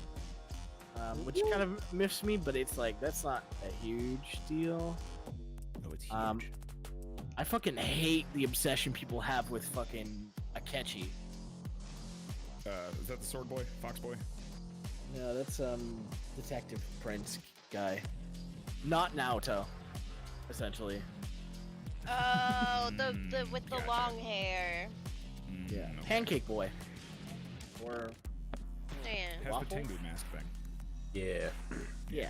Which kind of miffs me, but it's like that's not a huge deal. No, it's huge. I fucking hate the obsession people have with fucking Akechi. Is that the sword boy? Fox boy? No, that's Detective Prince guy. Not Naoto, essentially. Oh, the with the Gotcha. long hair. Yeah. Okay. Pancake Boy. Or Yeah. Has Waffle? the Tengu mask thing. Yeah. yeah.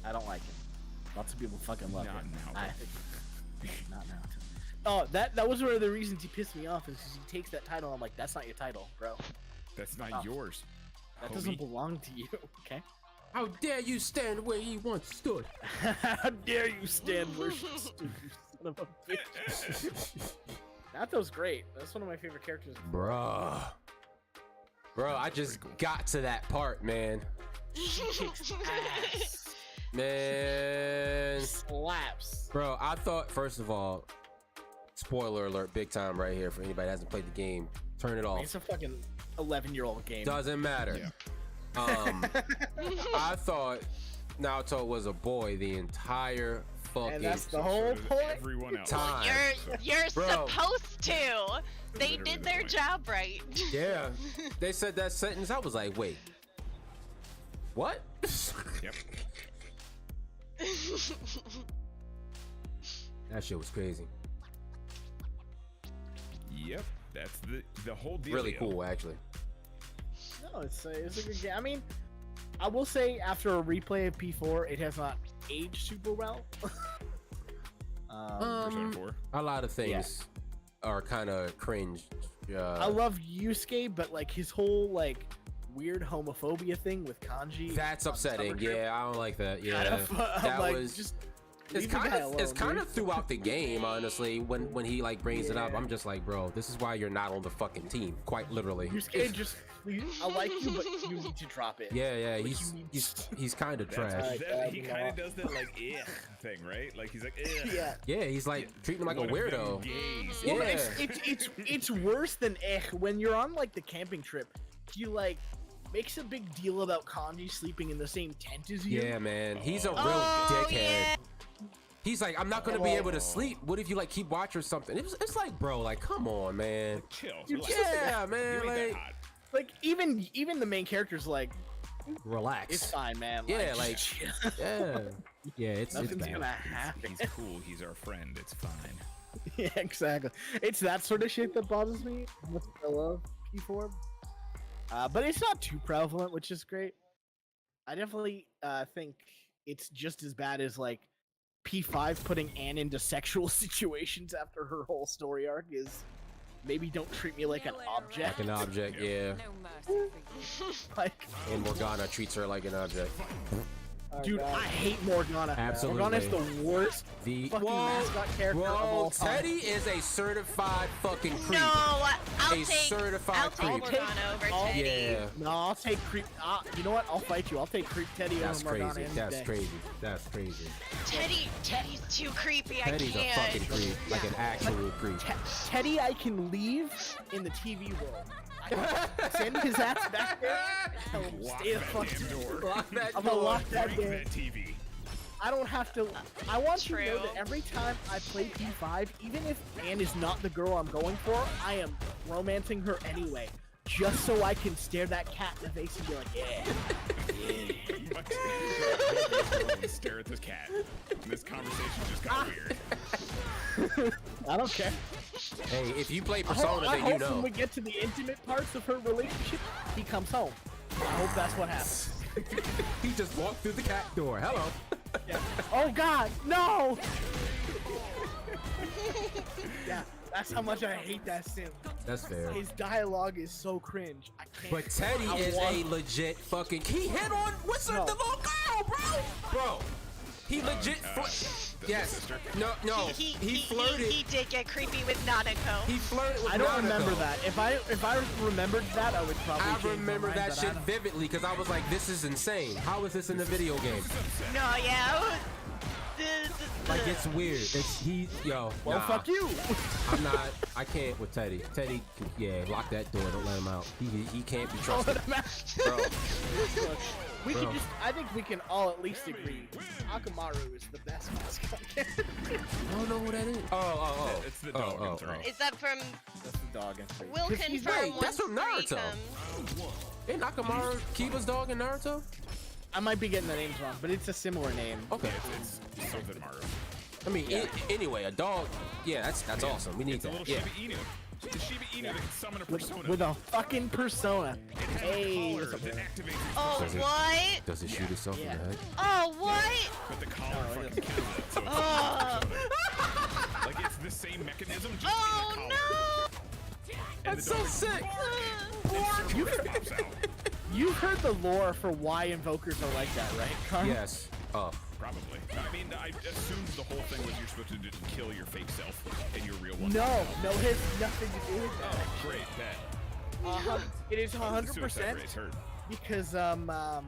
I don't like him. Lots of people fucking love Not him. Naoto. Not Naoto. Oh, that was one of the reasons he pissed me off is because he takes that title. I'm like, that's not your title, bro. That's not Oh. yours. That homie. doesn't belong to you. Okay. How dare you stand where he once stood? How dare you stand where you stood, you son of a bitch. Nato's great. That's one of my favorite characters. Bruh. Bro, I just got to that part, man. Ass. Man. Slaps. Bro, I thought, first of all, spoiler alert, big time right here for anybody that hasn't played the game. Turn it off. It's a fucking 11-year-old game. Doesn't matter. Yeah. I thought Naoto was a boy the entire fucking And that's the So whole does point. everyone else. time. You're Bro. supposed to. They Literally did the their point. job right. Yeah, they said that sentence. I was like, wait, what? Yep. That shit was crazy. Yep. That's the whole deal. Really cool, actually. No, it's a good game. I mean, I will say after a replay of P4, it has not aged super well. Persona 4. A lot of things are kind of cringe. I love Yusuke, but like his whole like weird homophobia thing with kanji. That's on upsetting. Summer Trip, Yeah, I don't like that. Yeah, kind of, I'm that like, was. just It's leave the kind guy of alone, it's kind dude. of throughout the game, honestly. When he like brings it up, Yeah. I'm just like, bro, this is why you're not on the fucking team. Quite literally. Yusuke just please, I like you, but you need to drop it. Yeah, Like, he's you need he's kind of That's, trash. he kind of does that like thing, right? Like he's like, Yeah. Yeah, he's like treating him like a one of them weirdo. gays. Yeah. Well, it's worse than when you're on like the camping trip. He like makes a big deal about Kanji sleeping in the same tent as you. Yeah, man, he's a real Oh, dickhead. yeah. He's like, I'm not gonna be able to sleep. What if you like keep watch or something? It's like, bro, like, come on, man. Chill. You relax. Yeah, You man, ain't that like, hot. Like even the main character's like, relax. it's fine, man. Yeah, just like- chill. yeah, it's Nothing's bad. gonna happen. He's cool. He's our friend. It's fine. Yeah, exactly. It's that sort of shit that bothers me. That's what I love P4. But it's not too prevalent, which is great. I definitely think it's just as bad as like P5 putting Anne into sexual situations after her whole story arc is maybe don't treat me like an object. Like an object, yeah. No mercy for you. Like, And Morgana treats her like an object. dude, I hate Morgana. Absolutely. Morgana's the worst The fucking mascot character of whoa, all time. Teddy is a certified fucking creep. No, I'll A take certified I'll take creep. Morgana over Teddy. Yeah, No, I'll take creep. You know what? I'll fight you. I'll take creep Teddy that's over Morgana crazy. any That's day. crazy. That's crazy. Teddy's too creepy. Teddy's I a can't. fucking creep, like an actual creep. Teddy, I can leave in the TV world. I can send his ass back there. And tell him Lock stay the that fuck. damn door. Lock that I'm gonna door. lock that Break door. that TV. I don't have to. I want you to know True. that every time I play P5, even if Anne is not the girl I'm going for, I am romancing her anyway, just so I can stare that cat in the face and be like, yeah. And stare at this cat. This conversation just got weird. I don't care. Hey, if you play I Persona, hope then you when know. we get to the intimate parts of her relationship, he comes home. I hope that's what happens. He just walked through the cat door. Hello. Yeah. Oh God, no! Yeah, that's how much I hate that sim. That's fair. His dialogue is so cringe. I can't. But Teddy I is want- a legit fucking. He hit on what's the No. little girl, bro. Bro, he legit. Yes. No. He flirted. He did get creepy with Nanako. He flirted with I don't Nanako. remember that. If I remembered that, I would probably. I change my remember mind, that but I shit don't. vividly because I was like, this is insane. How is this in the video game? No, yeah. Like, it's weird. Yo. Well, nah, fuck you. I'm not. I can't with Teddy. Teddy, yeah, lock that door. Don't let him out. He can't be Oh, trusted. Bro. Look, we Bro. can just. I think we can all at least agree. Akamaru is the best mascot character. I don't know who that is. Oh. It's the dog in three. Is that from? That's the dog in three. We'll 'Cause he's confirm right, once that's from 3 Naruto. comes. Ain't Nakamaru Kiba's dog in Naruto? I might be getting the names wrong, but it's a similar name. Okay. It's something Maru. I mean, anyway, a dog. Yeah, that's awesome. We need It's a little that. Yeah. Shiba Inu. It's a Shiba Inu that can summon a persona. With a fucking persona. It has Hey, a collar that's a- that activates its Oh, Does it- what? Does it shoot itself Yeah. in the head? Oh, what? but the collar fucking kills it. So it's Oh, like it's the same mechanism, just oh in a collar. no! And That's the so dog sick. Cerberus pops out. You've heard the lore for why invokers are like that, right, Carl? Yes. Oh. Probably. I mean, I assumed the whole thing was you're supposed to just kill your fake self and your real one. No, it has nothing to do with that. Oh, great. That. It is The 100% suicide rate's hurt. because I'm not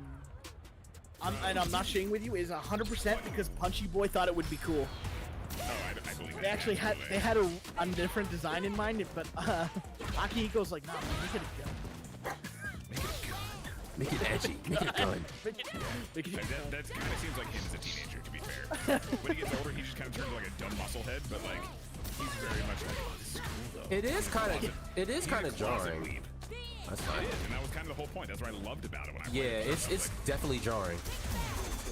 shitting with you. Is 100% because Punchy Boy thought it would be cool. Oh, I believe it. They actually had Absolutely. a different design in mind, but Akihiko's like, nah, man, make it a gun. Make it edgy. Make it fun. That kind of seems like him as a teenager, to be fair. When he gets older, he just kind of turns into like a dumb musclehead, but like he's very much like, oh, this is cool though. It is kind of Closet jarring. weeb. That's fine. It is, and that was kind of the whole point. That's what I loved about it when I played Yeah, it. it's definitely jarring.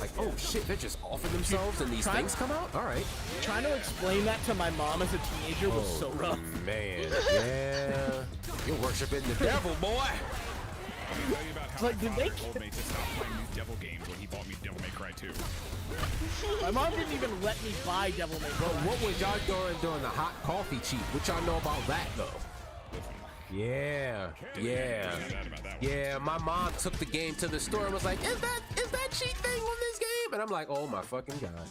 Like, oh shit, they're just offing themselves and these things come out? Alright. Trying to explain that to my mom as a teenager was so rough. Man, yeah. You're worshiping the devil, boy. Let me tell you about how Like, my did they father told me to stop playing these devil games when he bought me Devil May Cry 2. My mom didn't even let me buy Devil May Cry. What was y'all doing during the hot coffee cheat? What y'all know about that though? Yeah, yeah. Yeah, my mom took the game to the store and was like, is that cheat thing on this game? And I'm like, oh my fucking god.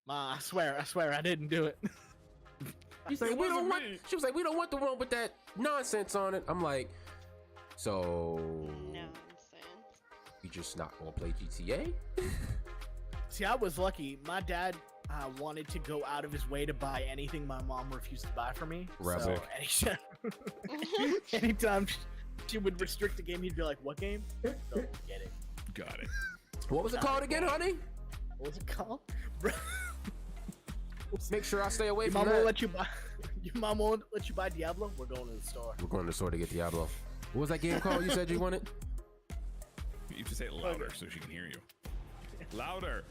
Ma, I swear, I didn't do it. She's like, she was like, we don't want the one with that nonsense on it. I'm like, so Nonsense. you just not gonna play GTA? See, I was lucky. My dad wanted to go out of his way to buy anything my mom refused to buy for me. Rebel. So anytime she would restrict the game, he'd be like, "What game? Don't get it." Got it. What was it called again, honey? What was it called? Make sure I stay away Your from mom that. won't let you buy. Your mom won't let you buy Diablo. We're going to the store. We're going to the store to get Diablo. What was that game called you said you wanted? You have to say it louder so she can hear you. Louder.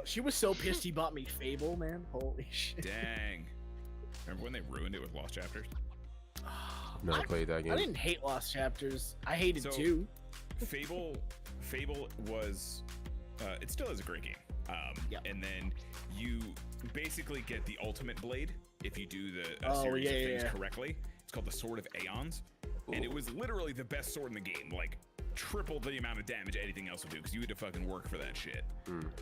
She was so pissed he bought me Fable, man. Holy shit. Dang. Remember when they ruined it with Lost Chapters? Never played that game. I didn't hate Lost Chapters. I hated So- 2. Fable was it still is a great game. Yep. And then you basically get the ultimate blade if you do the Oh, series yeah, of things yeah. correctly. It's called the Sword of Aeons, and it was literally the best sword in the game, like triple the amount of damage anything else would do because you had to fucking work for that shit.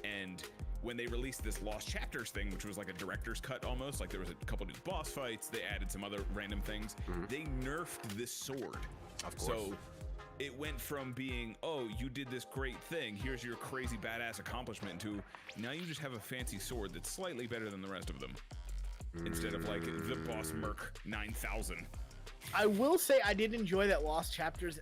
And when they released this Lost Chapters thing, which was like a director's cut almost, like there was a couple new boss fights, they added some other random things. They nerfed this sword. Of course. So it went from being, oh, you did this great thing, here's your crazy badass accomplishment, to now you just have a fancy sword that's slightly better than the rest of them. Instead of like the Boss Merc 9000. I will say I did enjoy that Lost Chapters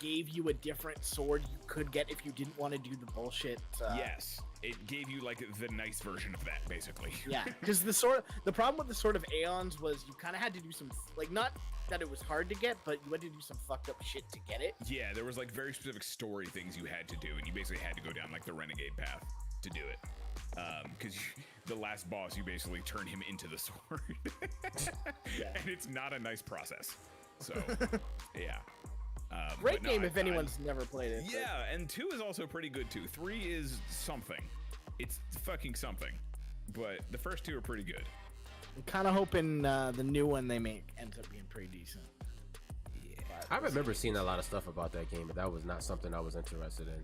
gave you a different sword you could get if you didn't want to do the bullshit. Yes, it gave you like the nice version of that, basically. Yeah, because the problem with the Sword of Aeons was you kind of had to do some, like, not that it was hard to get, but you had to do some fucked up shit to get it. Yeah, there was like very specific story things you had to do, and you basically had to go down like the renegade path to do it. Because the last boss, you basically turn him into the sword, and it's not a nice process. So, yeah. Great but no, game if anyone's never played it. but- Yeah, and 2 is also pretty good too. 3 is something. It's fucking something. But the first 2 are pretty good. I'm kind of hoping the new one they make ends up being pretty decent. I remember seeing a lot of stuff about that game, but that was not something I was interested in.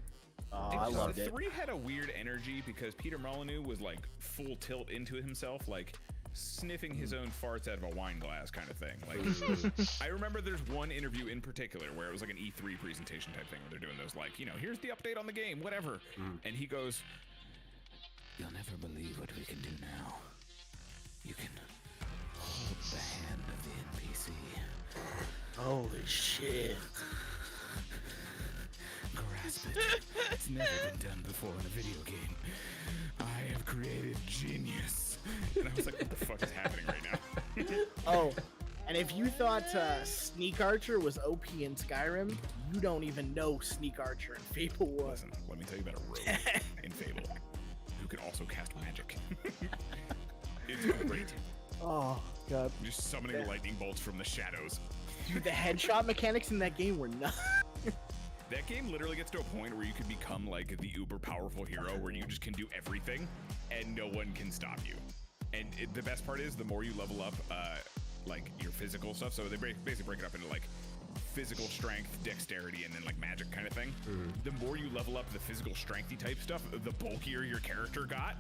Oh, I loved it. 3 had a weird energy because Peter Molyneux was like full tilt into himself, like sniffing his own farts out of a wine glass kind of thing. Like, I remember there's one interview in particular where it was like an E3 presentation type thing where they're doing those like, you know, here's the update on the game, whatever. And he goes, "You'll never believe what we can do now. You can hold the hand of the NPC. Holy shit. Grasp it. It's never been done before in a video game. I have created genius." And I was like, what the fuck is happening right now? Oh, and if you thought Sneak Archer was OP in Skyrim, you don't even know Sneak Archer in Fable 1. Listen, let me tell you about a rogue in Fable who can also cast magic. It's great. Oh, God. Just summoning lightning bolts from the shadows. Dude, the headshot mechanics in that game were nuts. That game literally gets to a point where you can become like the uber powerful hero where you just can do everything and no one can stop you. And the best part is the more you level up like your physical stuff, so they basically break it up into like physical strength, dexterity, and then like magic kind of thing. The more you level up the physical strengthy type stuff, the bulkier your character got.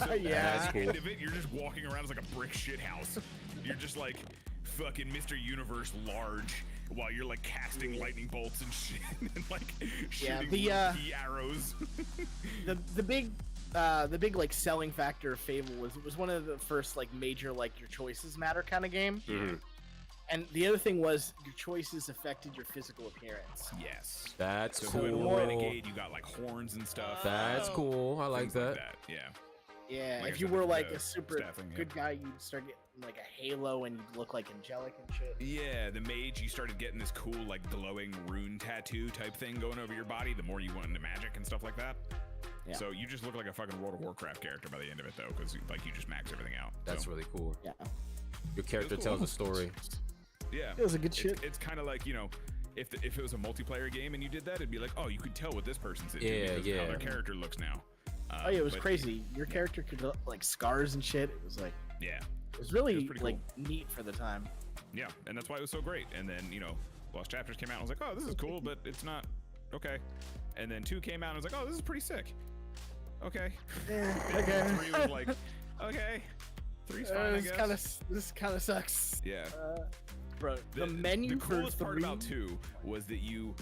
So Yeah. at the end of it, you're just walking around as like a brick shit house. You're just like fucking Mr. Universe large while you're like casting lightning bolts and shit and like shooting the, key arrows. The big like selling factor of Fable was it was one of the first like major like your choices matter kind of game. And the other thing was your choices affected your physical appearance. Yes. That's So when cool. Renegade, you got like horns and stuff. That's cool. I like things that. Yeah. Yeah, Like I if you said, were with like the a super staffing, yeah. good guy, you'd start getting like a halo and you'd look like angelic and shit. Yeah, the mage, you started getting this cool, like, glowing rune tattoo type thing going over your body the more you went into magic and stuff like that. Yeah. So you just look like a fucking World of Warcraft character by the end of it, though, because, like, you just max everything out. That's so, really cool. Yeah, Your character cool. tells a story. yeah. it was a good shit. It's kind of like, you know, if it was a multiplayer game and you did that, it'd be like, oh, you could tell what this person's into Yeah, because of how their character looks now. Oh yeah, it was but- crazy. Your character could like scars and shit. It was like Yeah. it was really pretty like neat for the time. Yeah, and that's why it was so great. And then, you know, Lost Chapters came out, and I was like, oh, this is cool, but it's not okay. And then 2 came out, and I was like, oh, this is pretty sick. Okay. Okay. 3 was like, okay. 3's fine, I guess. This kind of sucks. Yeah. Bro, the menu the for coolest part 3 about 2 was that you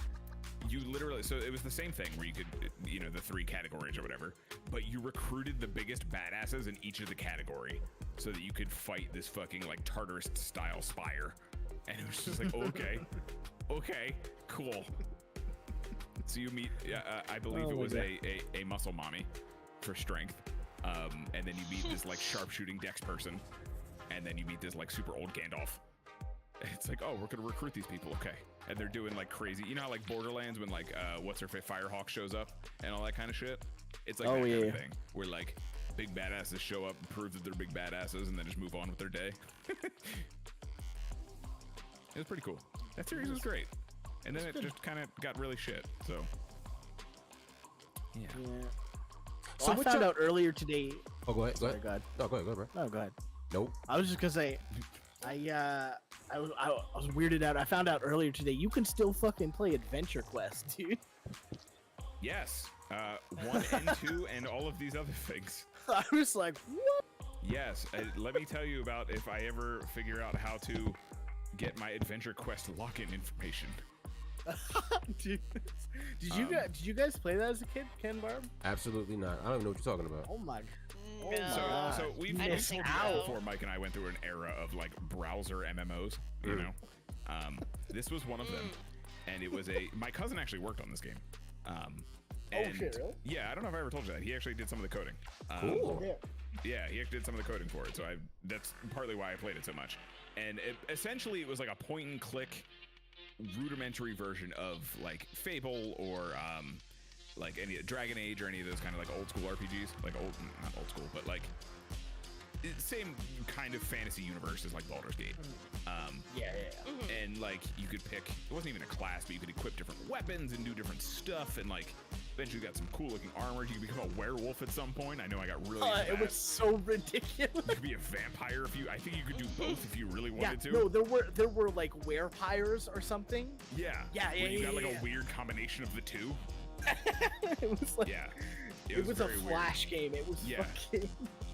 literally, so it was the same thing where you could, you know, the 3 categories or whatever, but you recruited the biggest badasses in each of the category so that you could fight this fucking like Tartarus style spire. And it was just like, okay, cool. So you meet, I believe it was a muscle mommy for strength. And then you meet this like sharpshooting dex person. And then you meet this like super old Gandalf. It's like, oh, we're gonna recruit these people, okay? And they're doing like crazy, you know how like Borderlands when like what's her face, Firehawk shows up and all that kind of shit. It's like that kind of thing where like big badasses show up and prove that they're big badasses and then just move on with their day. It was pretty cool. That series was great, and then it just kind of got really shit. So yeah. So So I what found y'all- out earlier today. Oh, go ahead. Go Sorry, ahead. go ahead. No, go ahead, bro. No, go ahead. Nope. I was just gonna say, I was weirded out. I found out earlier today you can still fucking play Adventure Quest, dude. Yes. 1 and 2 and all of these other things. I was like, what? Yes, let me tell you about if I ever figure out how to get my Adventure Quest login information. Dude, did you guys play that as a kid, Ken Barb? Absolutely not. I don't even know what you're talking about. Oh my. Oh No. my So, God. so we've I told don't you think guys so. before. Mike and I went through an era of like browser MMOs. You know, this was one of them, and it was my cousin actually worked on this game. And shit, really? Yeah, I don't know if I ever told you that. He actually did some of the coding. Cool. Yeah. Yeah, he actually did some of the coding for it, so that's partly why I played it so much. And essentially, it was like a point-and-click rudimentary version of like Fable or like any Dragon Age or any of those kind of like old school RPGs, like not old school, but like same kind of fantasy universe as like Baldur's Gate. Yeah. And like you could pick, it wasn't even a class, but you could equip different weapons and do different stuff, and like eventually you got some cool looking armor. You could become a werewolf at some point. I know I got really into It that. was so ridiculous. You could be a vampire if you. I think you could do both if you really Yeah, wanted to. no, there were like werepires or something. Yeah. Yeah, Where you got like yeah. a weird combination of the two. It was like Yeah. it was a very weird. flash game. It was Yeah. fucking.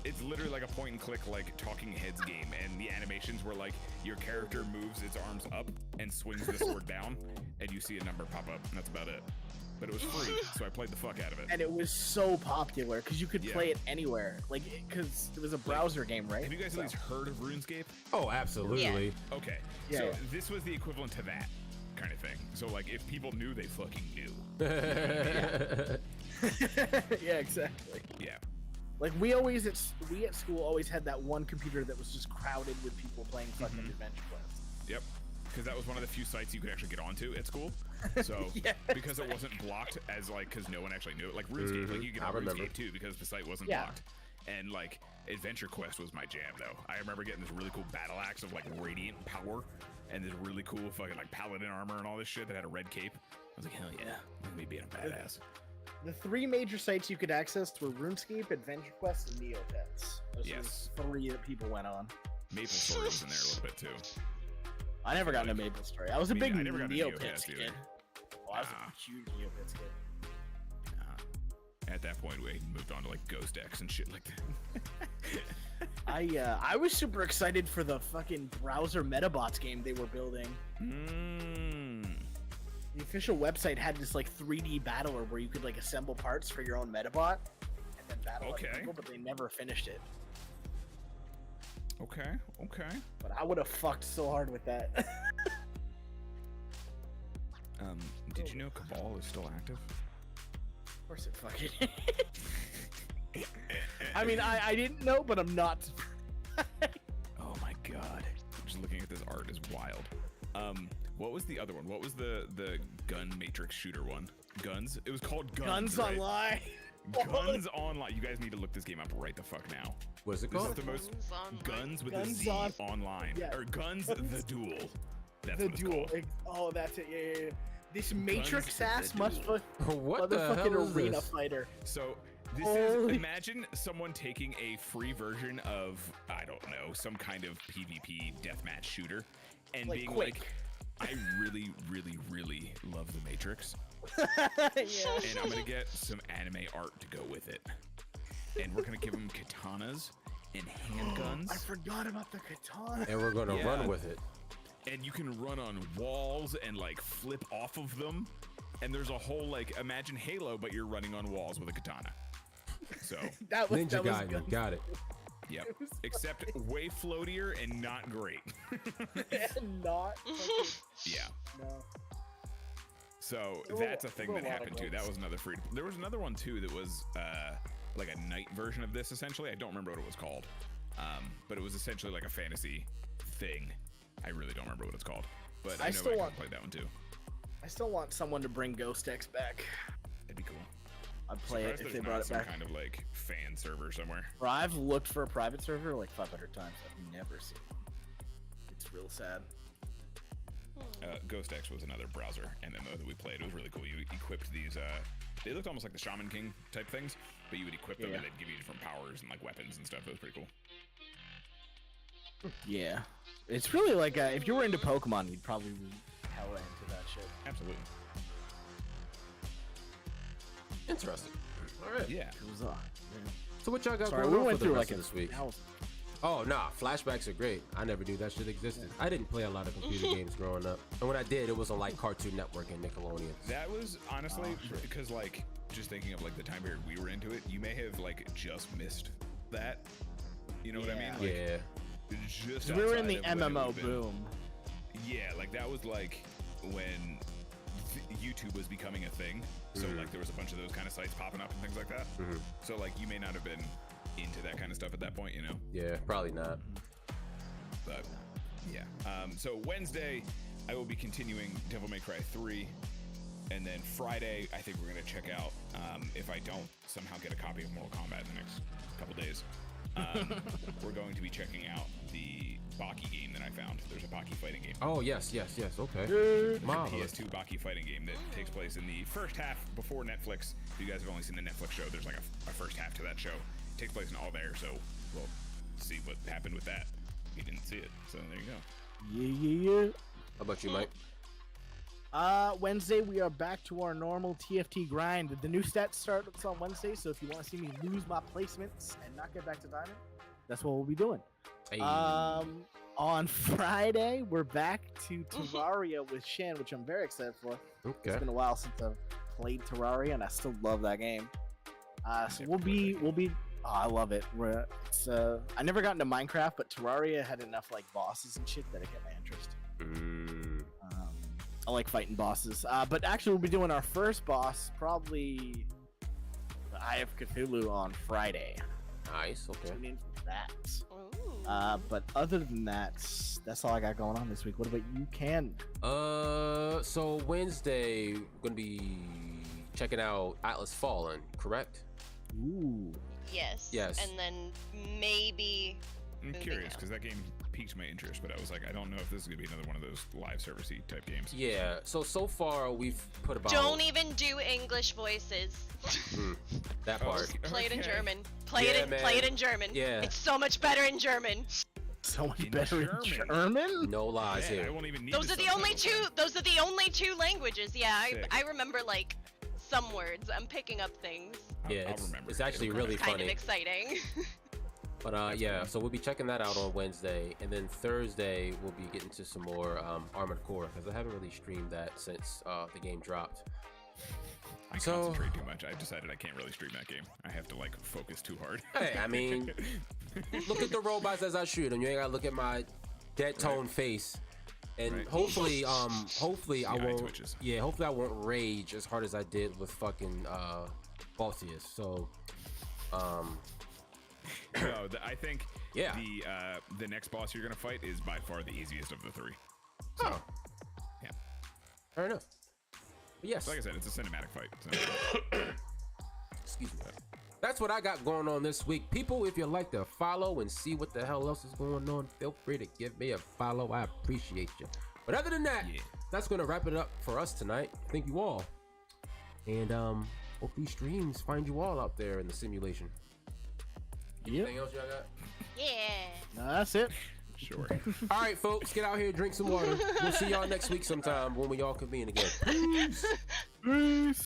It's literally like a point and click, like Talking Heads game, and the animations were like your character moves its arms up and swings the sword down, and you see a number pop up, and that's about it. But it was free, so I played the fuck out of it. And it was so popular because you could Yeah. play it anywhere, like because it was a browser game, right? Have you guys at least heard of RuneScape? Oh, absolutely. Okay, Yeah, so yeah. this was the equivalent to that kind of thing. So like, if people knew, they fucking knew. Yeah, exactly. Yeah. Like we at school always had that one computer that was just crowded with people playing fucking Adventure Quest. Yep. Because that was one of the few sites you could actually get onto at school. So Yeah, because it wasn't blocked as like, because no one actually knew it. Like RuneScape, like you could get I on remember. RuneScape too because the site wasn't Yeah. blocked. And like Adventure Quest was my jam though. I remember getting this really cool battle axe of like radiant power and this really cool fucking like paladin armor and all this shit that had a red cape. I was like, hell yeah, look at me being a badass. The 3 major sites you could access were RuneScape, Adventure Quest, and Neopets. Those Yes. were the 3 that people went on. Maple Story was in there a little bit too. I never got into Maple Story. I was a Me- big I never got into Neopets Neopets kid. either. Oh, I was Nah. a huge Neopets kid. At that point, we moved on to like Ghost X and shit like that. I was super excited for the fucking browser Metabots game they were building. The official website had this like 3D battler where you could like assemble parts for your own Metabot and then battle other Okay. people, but they never finished it. Okay, okay. But I would have fucked so hard with that. Did you know Cabal is still active? Of course it fucking. I mean, I didn't know, but I'm not. Oh my god. Just looking at this art is wild. What was the other one? What was the gun matrix shooter one? Guns? It was called Guns. Guns right? Online. Guns Online. You guys need to look this game up right the fuck now. What's it This is called? the most Guns with Guns a Z on- online. yeah. Or Guns the Duel. That's The what it's duel. called. Oh, that's it. Yeah. This Matrix the ass Duel. What the hell motherfucking is arena this? fighter. So this is Holy- imagine someone taking a free version of I don't know some kind of PvP deathmatch shooter and Like being Quake. like, I really, really, really love the Matrix, Yeah. and I'm gonna get some anime art to go with it, and we're gonna give them katanas and handguns, I forgot about the katana. And we're gonna Yeah. run with it. and you can run on walls and like flip off of them, and there's a whole like imagine Halo, but you're running on walls with a katana. So. That was Ninja that was Gaiden, good. got it. Yep. Except way floatier and not great. Not. Fucking, Yeah. no. So There were- that's a thing there were that a lot of happened too. guns. That was another free. There was another one too that was like a night version of this. Essentially, I don't remember what it was called, but it was essentially like a fantasy thing. I really don't remember what it's called, but I know still I want- played that one too. I still want someone to bring Ghost X back. That'd be cool. I'd play it Surprised if there's they not brought it some back. kind of like fan server somewhere. Bro, I've looked for a private server like 500 times. I've never seen it. It's real sad. Ghost X was another browser MMO that we played. It was really cool. You equipped these. They looked almost like the Shaman King type things, but you would equip them Yeah. and they'd give you different powers and like weapons and stuff. It was pretty cool. Yeah. It's really like if you were into Pokemon, you'd probably be hella into that shit. Absolutely. Interesting. All right. Yeah. It was So what y'all got Sorry, going we on went for the through rest like of this week? that was- Oh, nah, flashbacks are great. I never knew that shit existed. I didn't play a lot of computer games growing up. And when I did, it was on like Cartoon Network and Nickelodeon. That was honestly because like just thinking of like the time period we were into it, you may have like just missed that. You know what I mean? Yeah. Like, Yeah. Just we were in the outside of when it MMO would've been- boom. Yeah, like that was like when YouTube was becoming a thing. So like there was a bunch of those kind of sites popping up and things like that. So like you may not have been into that kind of stuff at that point, you know. Yeah, probably not. But yeah. So Wednesday, I will be continuing Devil May Cry 3. And then Friday, I think we're going to check out, if I don't somehow get a copy of Mortal Kombat in the next couple days, we're going to be checking out the Baki game that I found. There's a Baki fighting game. Oh, yes. Okay. It's a Marvelous. PS2 Baki fighting game that takes place in the first half before Netflix. If you guys have only seen the Netflix show, there's like a first half to that show. It takes place in all there, so we'll see what happened with that. We didn't see it, so there you go. Yeah. How about you, Mike? Wednesday we are back to our normal TFT grind. The new stats starts on Wednesday, so if you want to see me lose my placements and not get back to diamond, that's what we'll be doing. Hey. On Friday we're back to Terraria with Shan, which I'm very excited for. Okay. It's been a while since I've played Terraria, and I still love that game. So we'll be. Oh, I love it. I never got into Minecraft, but Terraria had enough like bosses and shit that it got my interest. I like fighting bosses. But actually, we'll be doing our first boss, probably the Eye of Cthulhu, on Friday. Nice. Okay. Tune in for that. Ooh. But other than that, that's all I got going on this week. What about you, Ken? So Wednesday, we're gonna be checking out Atlas Fallen, correct? Ooh. Yes. Yes. And then maybe. I'm Moving curious on. because that game piqued my interest, but I was like, I don't know if this is gonna be another one of those live servicey type games. Yeah. So far we've put about Don't even do English voices. that Oh, part. okay. Play it in German. Play Yeah, it in man. play it in German. Yeah. It's so much better in German. So much In better in German. German? No lies Yeah, I here. won't even need Those the are the only subtitles two. Those are the only two languages. Yeah, Sick. I remember like some words. I'm picking up things. then. Yeah, I'll it's, remember. it's actually It'll come really back. Kind of funny. exciting. But yeah, so we'll be checking that out on Wednesday, and then Thursday we'll be getting to some more Armored Core because I haven't really streamed that since the game dropped. I concentrate too much. I've decided I can't really stream that game. I have to like focus too hard. Hey, I mean, look at the robots as I shoot them. You ain't gotta look at my dead tone face. And Right. hopefully I eye won't. twitches. Yeah, hopefully I won't rage as hard as I did with fucking Baltius. So, No, I think Yeah. the next boss you're gonna fight is by far the easiest of the three. huh, Yeah. fair enough. But yes, So like I said, it's a cinematic fight. So. excuse me. That's what I got going on this week. People, if you like to follow and see what the hell else is going on, feel free to give me a follow. I appreciate you. But other than that, Yeah. that's going to wrap it up for us tonight. Thank you all. And hope these streams find you all out there in the simulation. Yep. Anything else y'all got? Yeah. No, that's it. Sure. All right, folks, get out here, drink some water. We'll see y'all next week sometime when we all convene again. Peace.